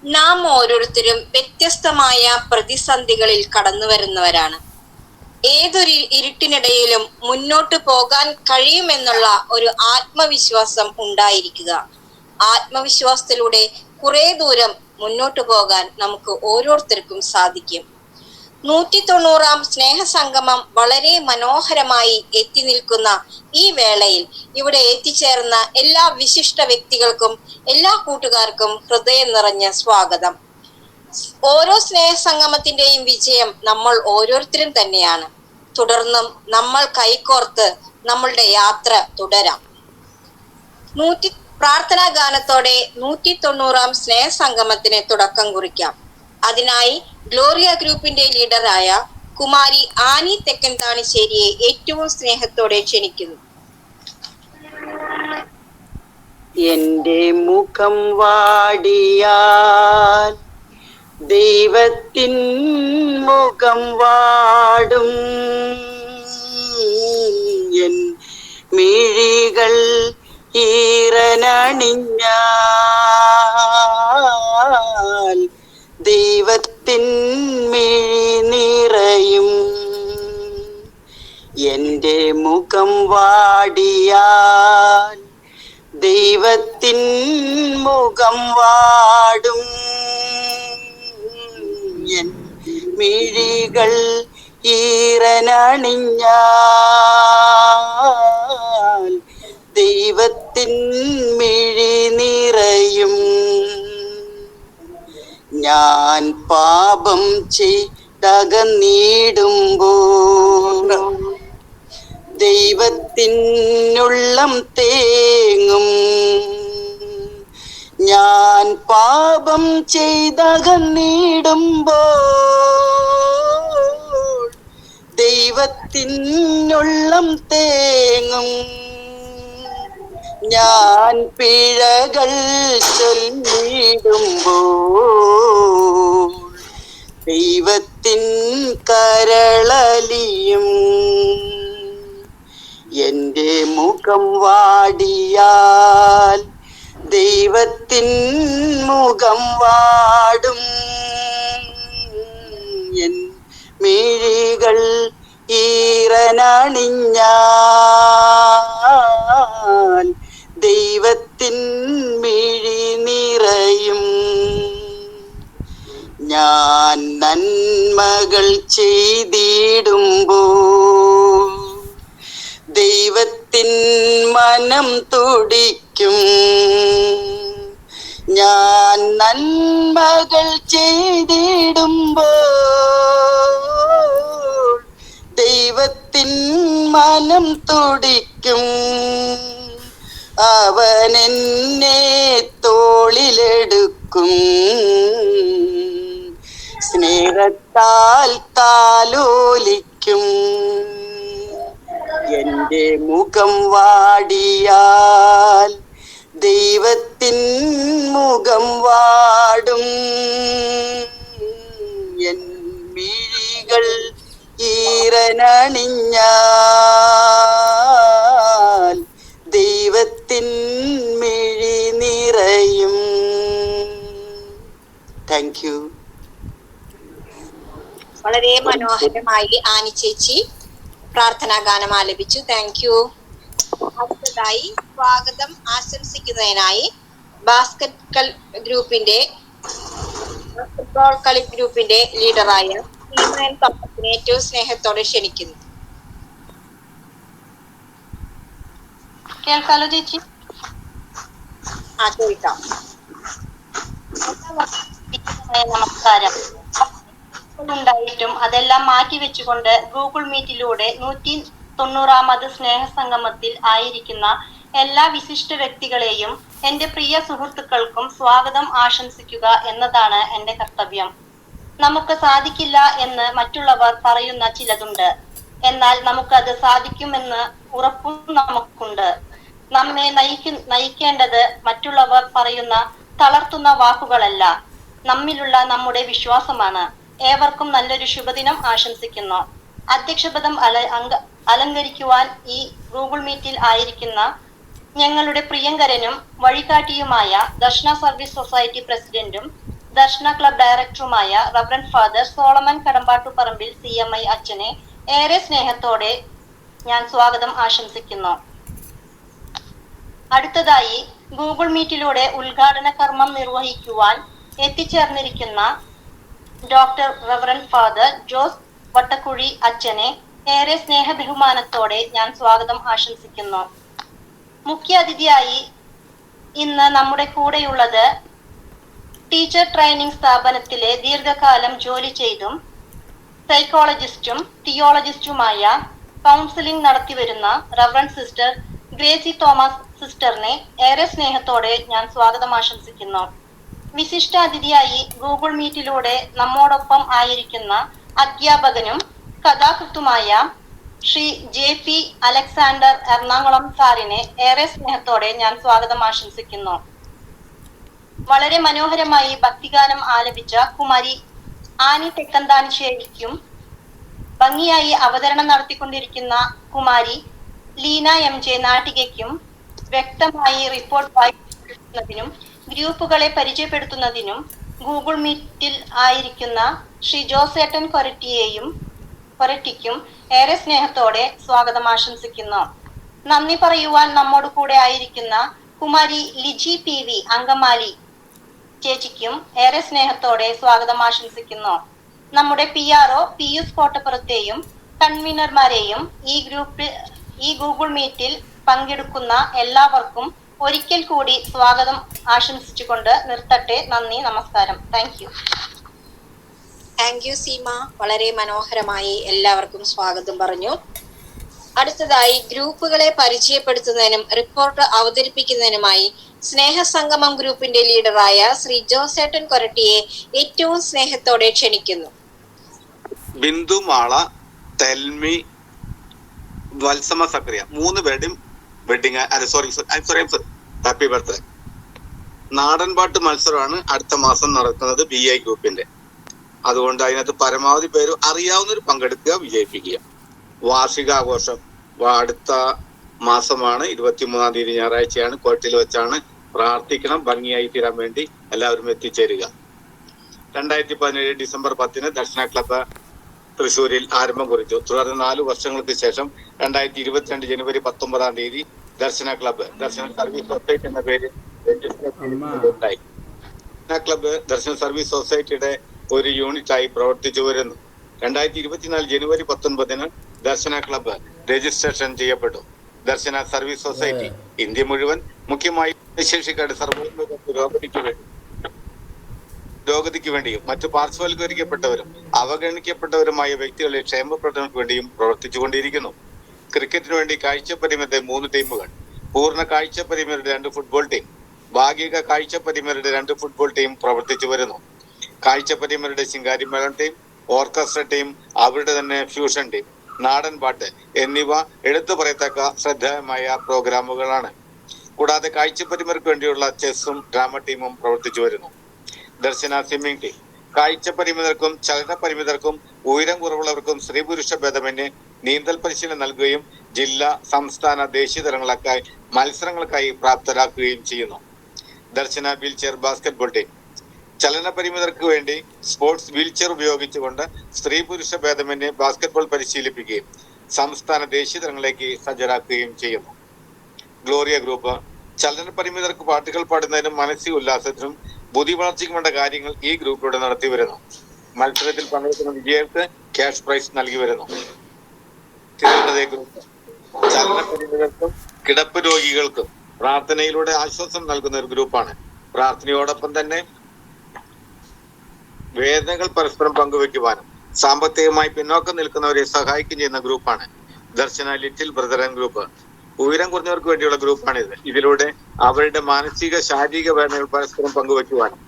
നാം ഓരോരുത്തരും വ്യത്യസ്തമായ പ്രതിസന്ധികളിൽ കടന്നു വരുന്നവരാണ്. ഏതൊരു ഇരുട്ടിനിടയിലും മുന്നോട്ട് പോകാൻ കഴിയുമെന്നുള്ള ഒരു ആത്മവിശ്വാസം ഉണ്ടായിരിക്കുക. ആത്മവിശ്വാസത്തിലൂടെ കുറെ ദൂരം മുന്നോട്ട് പോകാൻ നമുക്ക് ഓരോരുത്തർക്കും സാധിക്കും. 190-ാം സ്നേഹസംഗമം വളരെ മനോഹരമായി എത്തി നിൽക്കുന്ന ഈ വേളയിൽ ഇവിടെ എത്തിച്ചേർന്ന എല്ലാ വിശിഷ്ട വ്യക്തികൾക്കും എല്ലാ കൂട്ടുകാർക്കും ഹൃദയം നിറഞ്ഞ സ്വാഗതം. ഓരോ സ്നേഹസംഗമത്തിന്റെയും വിജയം നമ്മൾ ഓരോരുത്തരും തന്നെയാണ്. തുടർന്നും നമ്മൾ കൈകോർത്ത് നമ്മളുടെ യാത്ര തുടരാം. പ്രാർത്ഥനാ ഗാനത്തോടെ 190-ാം സ്നേഹസംഗമത്തിന് തുടക്കം കുറിക്കാം. അതിനായി ഗ്ലോറിയ ഗ്രൂപ്പിന്റെ ലീഡറായ കുമാരി ആനി തെക്കൻ താണിശ്ശേരിയെ ഏറ്റവും സ്നേഹത്തോടെ ക്ഷണിക്കുന്നു. എന്റെ മുഖം വാടിയാൽ ദൈവത്തിൻ മുഖം വാടും, എൻ മിഴികൾ ഈറനണിഞ്ഞാൽ ദൈവത്തിൻ മിഴി നിറയും. എന്റെ മുഖം വാടിയാൽ ദൈവത്തിൻ മുഖം വാടും, എൻ മിഴികൾ ഈറനണിഞ്ഞാൽ ദൈവത്തിൻ മിഴി നിറയും. ഞാൻ പാപം ചെയ്തകന്നിടുമ്പോൾ ദൈവത്തിനുള്ളം തേങ്ങും. ഞാൻ പാപം ചെയ്തകന്നിടുമ്പോൾ ദൈവത്തിനുള്ളം തേങ്ങും. ഞാൻ പിഴകൾ ചൊല്ലിടുമ്പോൾ ദൈവത്തിൻ കരളലിയും. എന്റെ മുഖം വാടിയാൽ ദൈവത്തിൻ മുഖം വാടും, എൻ മിഴികൾ ഈറനണിഞ്ഞാൽ ദൈവത്തിൻ മിഴി നിറയും. ഞാൻ നന്മകൾ ചെയ്തിടുമ്പോൾ ദൈവത്തിൻ മനം തുടിക്കും. ഞാൻ നന്മകൾ ചെയ്തിടുമ്പോൾ ദൈവത്തിൻ മനം തുടിക്കും. അവൻ എന്നെ തോളിലെടുക്കും, സ്നേഹത്താൽ താലോലിക്കും. എന്റെ മുഖം വാടിയാൽ ദൈവത്തിൻ മുഖം വാടും, എൻ മിഴികൾ ഈറനണിഞ്ഞാൽ ദൈവത്തിൻ മിഴി നിറയും. Thank you. വളരെ മനോഹരമായി ആനി ചേച്ചി പ്രാർത്ഥനാ ഗാനം ആലപിച്ചു. Thank you. അടുത്തതായി സ്വാഗതം ആശംസിക്കുന്നതിനായി ബാസ്കറ്റ്ബോൾ കളി ഗ്രൂപ്പിന്റെ ലീഡറായ സമ്പത്തിനെ ഏറ്റവും സ്നേഹത്തോടെ ക്ഷണിക്കുന്നു. കേൾക്കാലോ ചേച്ചി? ചോദിക്കാം. നമസ്കാരം. ഉണ്ടായിട്ടും അതെല്ലാം മാറ്റി വെച്ചുകൊണ്ട് ഗൂഗിൾ മീറ്റിലൂടെ 190-ാമത് സ്നേഹസംഗമത്തിൽ ആയിരിക്കുന്ന എല്ലാ വിശിഷ്ട വ്യക്തികളെയും എന്റെ പ്രിയ സുഹൃത്തുക്കൾക്കും സ്വാഗതം ആശംസിക്കുക എന്നതാണ് എന്റെ കർത്തവ്യം. നമുക്ക് സാധിക്കില്ല എന്ന് മറ്റുള്ളവർ പറയുന്ന ചിലതുണ്ട്, എന്നാൽ നമുക്കത് സാധിക്കുമെന്ന് ഉറപ്പും നമുക്കുണ്ട്. നമ്മെ നയിക്കേണ്ടത് മറ്റുള്ളവർ പറയുന്ന തളർത്തുന്ന വാക്കുകളല്ല, നമ്മിലുള്ള നമ്മുടെ വിശ്വാസമാണ്. ഏവർക്കും നല്ലൊരു ശുഭദിനം ആശംസിക്കുന്നു. അധ്യക്ഷപദം അലങ്കരിക്കുവാൻ ഈ ഗൂഗിൾ മീറ്റിൽ ആയിരിക്കുന്ന ഞങ്ങളുടെ പ്രിയങ്കരനും വഴികാട്ടിയുമായ ദർശന സർവീസ് സൊസൈറ്റി പ്രസിഡന്റും ദർശന ക്ലബ് ഡയറക്ടറുമായ reverend father Solomon Kadampattuparambil CMI അച്ഛനെ ഏറെ സ്നേഹത്തോടെ ഞാൻ സ്വാഗതം ആശംസിക്കുന്നു. അടുത്തതായി ഗൂഗിൾ മീറ്റിലൂടെ ഉദ്ഘാടന കർമ്മം നിർവഹിക്കുവാൻ എത്തിച്ചേർന്നിരിക്കുന്ന doctor reverend father Jose Vattakuzhy അച്ഛനെ ഏറെ സ്നേഹ ബഹുമാനത്തോടെ ഞാൻ സ്വാഗതം ആശംസിക്കുന്നു. മുഖ്യ അതിഥിയായി ഇന്ന് നമ്മുടെ കൂടെയുള്ളത് ടീച്ചർ ട്രെയിനിങ് സ്ഥാപനത്തിലെ ദീർഘകാലം ജോലി ചെയ്തും സൈക്കോളജിസ്റ്റും തിയോളജിസ്റ്റുമായ കൗൺസിലിംഗ് നടത്തിവരുന്ന റവറന്റ് സിസ്റ്റർ ഗ്രേസി തോമസ് സിസ്റ്ററിനെ ഏറെ സ്നേഹത്തോടെ ഞാൻ സ്വാഗതം ആശംസിക്കുന്നു. വിശിഷ്ട അതിഥിയായി ഗൂഗിൾ മീറ്റിലൂടെ നമ്മോടൊപ്പം ആയിരിക്കുന്ന അധ്യാപകനും കഥാകൃത്തുമായ ശ്രീ JP അലക്സാണ്ടർ എറണാകുളം സാറിനെ ഏറെ സ്നേഹത്തോടെ ഞാൻ സ്വാഗതം ആശംസിക്കുന്നു. വളരെ മനോഹരമായി ഭക്തിഗാനം ആലപിച്ച കുമാരി ആനി തെക്കന്താനിശ്ശേരിക്കും ഭംഗിയായി അവതരണം നടത്തിക്കൊണ്ടിരിക്കുന്ന കുമാരി ലീന MJ നാട്ടികയ്ക്കും വ്യക്തമായി റിപ്പോർട്ട് വായിക്കുന്നതിനും ഗ്രൂപ്പുകളെ പരിചയപ്പെടുത്തുന്നതിനും ഗൂഗിൾ മീറ്റിൽ ആയിരിക്കുന്ന ശ്രീ ജോസേട്ടൻ കൊരട്ടിക്കും ഏറെ സ്നേഹത്തോടെ സ്വാഗതം ആശംസിക്കുന്നു. നന്ദി പറയുവാൻ നമ്മോട് കൂടെ ആയിരിക്കുന്ന കുമാരി ലിജി PV അങ്കമാലി ചേച്ചിക്കും ഏറെ സ്നേഹത്തോടെ സ്വാഗതം ആശംസിക്കുന്നു. നമ്മുടെ PRO പിയൂസ് കോട്ടപ്പുറത്തെയും കൺവീനർമാരെയും ഈ ഗൂഗിൾ മീറ്റിൽ പങ്കെടുക്കുന്ന എല്ലാവർക്കും ഒരിക്കൽ കൂടി സ്വാഗതം ആശംസിച്ചുകൊണ്ട് നിർത്തട്ടെ. നന്ദി, നമസ്കാരം. Thank you Seema. വളരെ മനോഹരമായി എല്ലാവർക്കും സ്വാഗതം പറഞ്ഞു. അടുത്തതായി ഗ്രൂപ്പുകളെ പരിചയപ്പെടുത്തുന്നതിനും റിപ്പോർട്ട് അവതരിപ്പിക്കുന്നതിനുമായി സ്നേഹസംഗമം ഗ്രൂപ്പിന്റെ ലീഡറായ ശ്രീ ജോസേട്ടൻ കൊരട്ടിയെ ഏറ്റവും സ്നേഹത്തോടെ ക്ഷണിക്കുന്നു. ബിന്ദു മാള, തെൽമി, വത്സമ സക്രിയ, 3 പേരുടെയും വെഡിങ് ഹാപ്പി ബർത്ത്ഡേ. നാടൻപാട്ട് മത്സരമാണ് അടുത്ത മാസം നടക്കുന്നത് BI ഗ്രൂപ്പിന്റെ. അതുകൊണ്ട് അതിനകത്ത് പരമാവധി പേര് അറിയാവുന്നവർ പങ്കെടുക്കുക, വിജയിപ്പിക്കുക. വാർഷികാഘോഷം അടുത്ത മാസമാണ് 23-ാം തീയതി ഞായറാഴ്ചയാണ്. കോട്ടയിൽ വെച്ചാണ്. പ്രാർത്ഥിക്കണം, ഭംഗിയായി തീരാൻ വേണ്ടി എല്ലാവരും എത്തിച്ചേരുക. 2017 ഡിസംബർ 10 ദർശന ക്ലബ്ബ് തൃശ്ശൂരിൽ ആരംഭം കുറിച്ചു. തുടർന്ന് 4 വർഷങ്ങൾക്ക് ശേഷം 2022 ജനുവരി 19-ാം തീയതി ദർശന ക്ലബ്ബ് ദർശന സർവീസ് സൊസൈറ്റി എന്ന പേരിൽ ഉണ്ടായി. ദർശന ക്ലബ്ബ് ദർശന സർവീസ് സൊസൈറ്റിയുടെ ഒരു യൂണിറ്റായി പ്രവർത്തിച്ചു വരുന്നു. 2024 ജനുവരി 19 ദർശന ക്ലബ്ബ് രജിസ്ട്രേഷൻ ചെയ്യപ്പെട്ടു. ദർശന സർവീസ് സൊസൈറ്റി ഇന്ത്യ മുഴുവൻ മുഖ്യമായി ശേഷിക്കാരുടെ സർവോന്നത പുരോഗതിക്ക് വേണ്ടിയും മറ്റു പാർശ്വവൽക്കരിക്കപ്പെട്ടവരും അവഗണിക്കപ്പെട്ടവരുമായ വ്യക്തികളുടെ ക്ഷേമപ്രദങ്ങൾക്ക് വേണ്ടിയും പ്രവർത്തിച്ചുകൊണ്ടിരിക്കുന്നു. ക്രിക്കറ്റിന് വേണ്ടി കാഴ്ചപരിമിതരുടെ 3 ടീമുകൾ, പൂർണ്ണ കാഴ്ചപരിമിതരുടെ 2 ഫുട്ബോൾ ടീം, ഭാഗിക കാഴ്ചപരിമിതരുടെ 2 ഫുട്ബോൾ ടീം പ്രവർത്തിച്ചു വരുന്നു. കാഴ്ചപരിമിതരുടെ ശിങ്കാരിമേളം ടീം, ഓർക്കസ്ട്ര ടീം, അവരുടെ തന്നെ ഫ്യൂഷൻ ടീം, നാടൻ പാട്ട് എന്നിവ എടുത്തു പറയത്തക്ക ശ്രദ്ധേയമായ പ്രോഗ്രാമുകളാണ്. കൂടാതെ കാഴ്ചപരിമിതർക്ക് വേണ്ടിയുള്ള ചെസ്സും ഡ്രാമ ടീമും പ്രവർത്തിച്ചു വരുന്നു. ദർശന സ്വിമ്മിംഗ് ടീം കാഴ്ചപരിമിതർക്കും ചലനപരിമിതർക്കും ഉയരം കുറവുള്ളവർക്കും സ്ത്രീ പുരുഷ ഭേദമന്യേ നീന്തൽ പരിശീലനം നൽകുകയും ജില്ലാ, സംസ്ഥാന, ദേശീയ തലങ്ങൾക്കായി മത്സരങ്ങൾക്കായി പ്രാപ്തരാക്കുകയും ചെയ്യുന്നു. ദർശന വീൽ ചെയർ ബാസ്കറ്റ്ബോൾ ടീം ചലന പരിമിതർക്ക് വേണ്ടി സ്പോർട്സ് വീൽ ചെയർ ഉപയോഗിച്ചുകൊണ്ട് സ്ത്രീ പുരുഷ ഭേദമന്യേ ബാസ്കറ്റ്ബോൾ പരിശീലിപ്പിക്കുകയും സംസ്ഥാന, ദേശീയ തലങ്ങളിലേക്ക് സജ്ജരാക്കുകയും ചെയ്യുന്നു. ഗ്ലോറിയ ഗ്രൂപ്പ് ചലന പരിമിതർക്ക് പാട്ടുകൾ പാടുന്നതിനും മാനസിക ഉല്ലാസത്തിനും ബുദ്ധി വളർച്ചയ്ക്കും വേണ്ട കാര്യങ്ങൾ ഈ ഗ്രൂപ്പിലൂടെ നടത്തി വരുന്നു. മത്സരത്തിൽ പങ്കെടുക്കുന്ന വിജയർക്ക് ക്യാഷ് പ്രൈസ് നൽകി വരുന്നു. ഗ്രൂപ്പ് ചലന പരിമിതർക്കും കിടപ്പ് രോഗികൾക്കും പ്രാർത്ഥനയിലൂടെ ആശ്വാസം നൽകുന്ന ഒരു ഗ്രൂപ്പാണ്. പ്രാർത്ഥനയോടൊപ്പം തന്നെ വേദനകൾ പരസ്പരം പങ്കുവെക്കുവാനും സാമ്പത്തികമായി പിന്നോക്കം നിൽക്കുന്നവരെ സഹായിക്കുകയും ചെയ്യുന്ന ഗ്രൂപ്പാണ് ദർശന ലിറ്റിൽ ബ്രദറൻ ഗ്രൂപ്പ്. ഉയരം കുറഞ്ഞവർക്ക് വേണ്ടിയുള്ള ഗ്രൂപ്പാണിത്. ഇതിലൂടെ അവരുടെ മാനസിക, ശാരീരിക വേദനകൾ പരസ്പരം പങ്കുവെക്കുവാനും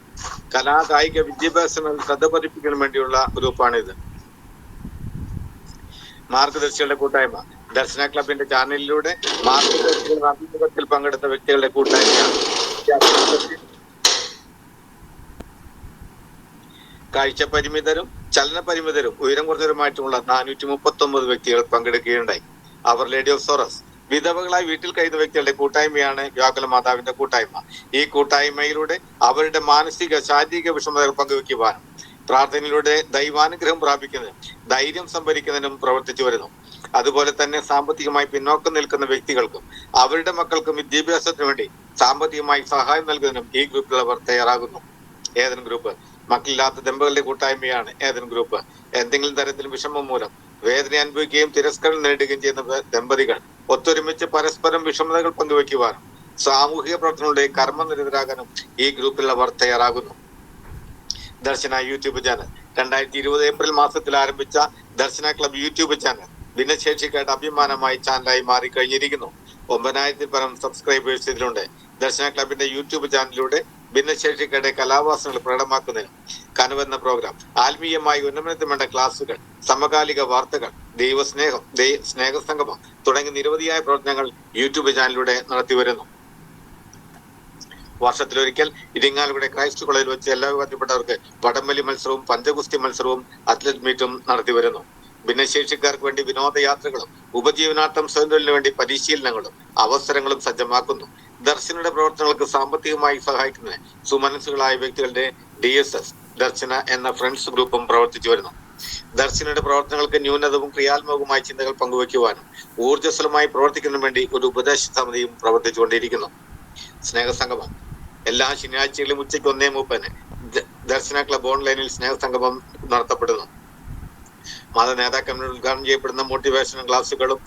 കലാ, കായിക, വിദ്യാഭ്യാസങ്ങളിൽ ശ്രദ്ധ പതിപ്പിക്കുന്നതിനും വേണ്ടിയുള്ള ഗ്രൂപ്പാണിത്. മാർഗദർശികളുടെ കൂട്ടായ്മ ദർശന ക്ലബിന്റെ ചാനലിലൂടെ മാർഗദർശികളുടെ അഭിമുഖത്തിൽ പങ്കെടുത്ത വ്യക്തികളുടെ കൂട്ടായ്മയാണ്. കാഴ്ച പരിമിതരും ചലന പരിമിതരും ഉയരം കുറഞ്ഞവരുമായിട്ടുള്ള 439 വ്യക്തികൾ പങ്കെടുക്കുകയുണ്ടായി. അവർ ലേഡി ഓഫ് സോറസ് വിധവകളായി വീട്ടിൽ കഴിയുന്ന വ്യക്തികളുടെ കൂട്ടായ്മയാണ് വ്യാകുല മാതാവിന്റെ കൂട്ടായ്മ. ഈ കൂട്ടായ്മയിലൂടെ അവരുടെ മാനസിക ശാരീരിക വിഷമതകൾ പങ്കുവയ്ക്കുവാനും പ്രാർത്ഥനയിലൂടെ ദൈവാനുഗ്രഹം പ്രാപിക്കുന്നതിനും ധൈര്യം സംഭരിക്കുന്നതിനും പ്രവർത്തിച്ചു വരുന്നു. അതുപോലെ തന്നെ സാമ്പത്തികമായി പിന്നോക്കം നിൽക്കുന്ന വ്യക്തികൾക്കും അവരുടെ മക്കൾക്കും വിദ്യാഭ്യാസത്തിന് വേണ്ടി സാമ്പത്തികമായി സഹായം നൽകുന്നതിനും ഈ ഗ്രൂപ്പിലുള്ളവർ തയ്യാറാകുന്നു. ഏദൻ ഗ്രൂപ്പ് മക്കളില്ലാത്ത ദമ്പതികളുടെ കൂട്ടായ്മയാണ് ഏദൻ ഗ്രൂപ്പ്. എന്തെങ്കിലും തരത്തിൽ വിഷമം മൂലം വേദന അനുഭവിക്കുകയും തിരസ്കരണം നേടുകയും ചെയ്യുന്ന ദമ്പതികൾ ഒത്തൊരുമിച്ച് പരസ്പരം വിഷമതകൾ പങ്കുവയ്ക്കുവാനും സാമൂഹിക പ്രവർത്തനങ്ങളുടെ കർമ്മനിരതരാകാനും ഈ ഗ്രൂപ്പിലുള്ളവർ തയ്യാറാകുന്നു. ദർശന യൂട്യൂബ് ചാനൽ 2020 ഏപ്രിൽ മാസത്തിൽ ആരംഭിച്ച ദർശന ക്ലബ് യൂട്യൂബ് ചാനൽ ഭിന്നശേഷിക്കാരുടെ അഭിമാനമായി ചാനലായി മാറിക്കഴിഞ്ഞിരിക്കുന്നു. 9,000 പരം സബ്സ്ക്രൈബേഴ്സ് ഇതിലുണ്ട്. ദർശന ക്ലബിന്റെ യൂട്യൂബ് ചാനലിലൂടെ ഭിന്നശേഷിക്കാരുടെ കലാവാസനകൾ പ്രകടമാക്കുന്നതിനും കനവെന്ന പ്രോഗ്രാം, ആത്മീയമായി ഉന്നമനത്തിന് വേണ്ട ക്ലാസുകൾ, സമകാലിക വാർത്തകൾ, ദൈവസ്നേഹം, സ്നേഹസംഗമം തുടങ്ങി നിരവധിയായ പ്രവർത്തനങ്ങൾ യൂട്യൂബ് ചാനലിലൂടെ നടത്തിവരുന്നു. വർഷത്തിലൊരിക്കൽ ഇരിങ്ങാലക്കുട ക്രൈസ്റ്റ് കോളേജിൽ വെച്ച് എല്ലാ വിഭാഗത്തിൽപ്പെട്ടവർക്ക് വടംവലി മത്സരവും പഞ്ചഗുസ്തി മത്സരവും അത്ലറ്റ് മീറ്റും നടത്തിവരുന്നു. ഭിന്നശേഷിക്കാർക്ക് വേണ്ടി വിനോദയാത്രകളും ഉപജീവനാർത്ഥം സ്വയംതൊഴിലിനു വേണ്ടി പരിശീലനങ്ങളും അവസരങ്ങളും സജ്ജമാക്കുന്നു. ദർശനയുടെ പ്രവർത്തനങ്ങൾക്ക് സാമ്പത്തികമായി സഹായിക്കുന്നതിന് സുമനസ്സുകളായ വ്യക്തികളുടെ DSS ദർശന എന്ന ഫ്രണ്ട്സ് ഗ്രൂപ്പും പ്രവർത്തിച്ചു വരുന്നു. ദർശനയുടെ പ്രവർത്തനങ്ങൾക്ക് ന്യൂനതവും ക്രിയാത്മകവുമായ ചിന്തകൾ പങ്കുവയ്ക്കുവാനും ഊർജ്ജസ്വലമായി പ്രവർത്തിക്കുന്നതിനു വേണ്ടി ഒരു ഉപദേശ സമിതിയും പ്രവർത്തിച്ചുകൊണ്ടിരിക്കുന്നു. സ്നേഹസംഗമം എല്ലാ ശനിയാഴ്ചകളിലും ഉച്ചയ്ക്ക് 1:30 ദർശന ക്ലബ് ഓൺലൈനിൽ സ്നേഹസംഗമം നടത്തപ്പെടുന്നു. മത നേതാക്കന്മാർ ഉദ്ഘാടനം ചെയ്യപ്പെടുന്ന മോട്ടിവേഷൻ ക്ലാസുകളും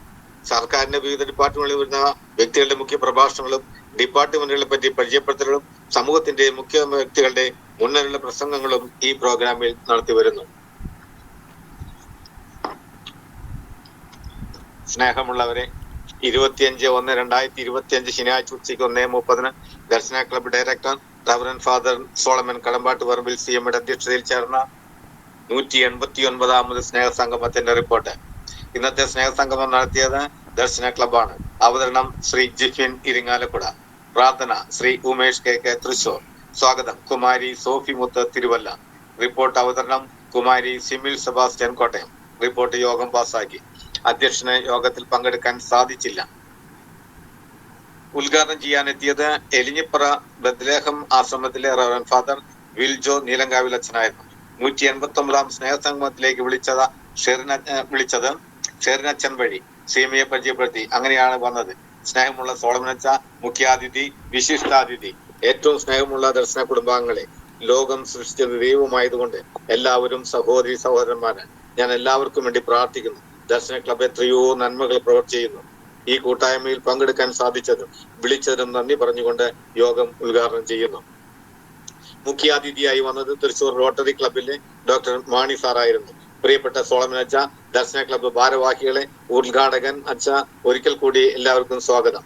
സർക്കാരിന്റെ വിവിധ ഡിപ്പാർട്ട്മെന്റുകളിൽ വരുന്ന വ്യക്തികളുടെ മുഖ്യ പ്രഭാഷണങ്ങളും ഡിപ്പാർട്ട്മെന്റുകളെ പറ്റി പരിചയപ്പെടുത്തലും സമൂഹത്തിന്റെ മുഖ്യ വ്യക്തികളുടെ മുൻനിരയിലുള്ള പ്രസംഗങ്ങളും ഈ പ്രോഗ്രാമിൽ നടത്തി വരുന്നു. സ്നേഹമുള്ളവരെ, 25/1/2025 ശനിയാഴ്ച ഉച്ചയ്ക്ക് 1:30 Darshana club director reverend father Solomon Kadampattu Parambil CMയുടെ അധ്യക്ഷതയിൽ ചേർന്ന 189ാമത് സ്നേഹസംഗമത്തിന്റെ റിപ്പോർട്ട്. ഇന്നത്തെ സ്നേഹസംഗമം നടത്തിയത് ദർശന ക്ലബാണ്. അവതരണം ശ്രീ ജിഫിൻ ഇരിങ്ങാലക്കുട. പ്രാർത്ഥന ശ്രീ ഉമേഷ് KK തൃശൂർ. സ്വാഗതം കുമാരി സോഫി മുത്ത് തിരുവല്ല. റിപ്പോർട്ട് അവതരണം കുമാരി സിമിൽ സെബാസ്റ്റ്യൻ കോട്ടയം. റിപ്പോർട്ട് യോഗം പാസാക്കി. അധ്യക്ഷന് യോഗത്തിൽ പങ്കെടുക്കാൻ സാധിച്ചില്ല. ഉദ്ഘാടനം ചെയ്യാനെത്തിയത് എലിഞ്ഞിപ്പറ ബദ്ലേഹം ആശ്രമത്തിലെ റവറൻ ഫാദർ വിൽജോ നീലങ്കാവിൽ അച്ഛനായിരുന്നു. 189ാം സ്നേഹസംഗമത്തിലേക്ക് വിളിച്ചത് ഷെറിനച്ഛൻ വഴി സീമയെ പരിചയപ്പെടുത്തി. അങ്ങനെയാണ് വന്നത്. സ്നേഹമുള്ള സോളമനച്ച, മുഖ്യാതിഥി, വിശിഷ്ടാതിഥി, ഏറ്റവും സ്നേഹമുള്ള ദർശന കുടുംബാംഗങ്ങളെ, ലോകം സൃഷ്ടിച്ചത് ദൈവമായതുകൊണ്ട് എല്ലാവരും സഹോദരി സഹോദരന്മാരാണ്. ഞാൻ എല്ലാവർക്കും വേണ്ടി പ്രാർത്ഥിക്കുന്നു. ദർശന ക്ലബ് എത്രയോ നന്മകൾ പ്രവർത്തി ചെയ്യുന്നു. ഈ കൂട്ടായ്മയിൽ പങ്കെടുക്കാൻ സാധിച്ചതും വിളിച്ചതിനും നന്ദി പറഞ്ഞുകൊണ്ട് യോഗം ഉദ്ഘാടനം ചെയ്യുന്നു. മുഖ്യാതിഥിയായി വന്നത് തൃശൂർ റോട്ടറി ക്ലബിലെ ഡോക്ടർ മാണി സാറായിരുന്നു. പ്രിയപ്പെട്ട സോളമൻ അച്ഛ, ദർശന ക്ലബ്ബ് ഭാരവാഹികളെ, ഉദ്ഘാടകൻ അച്ഛ, ഒരിക്കൽ കൂടി എല്ലാവർക്കും സ്വാഗതം.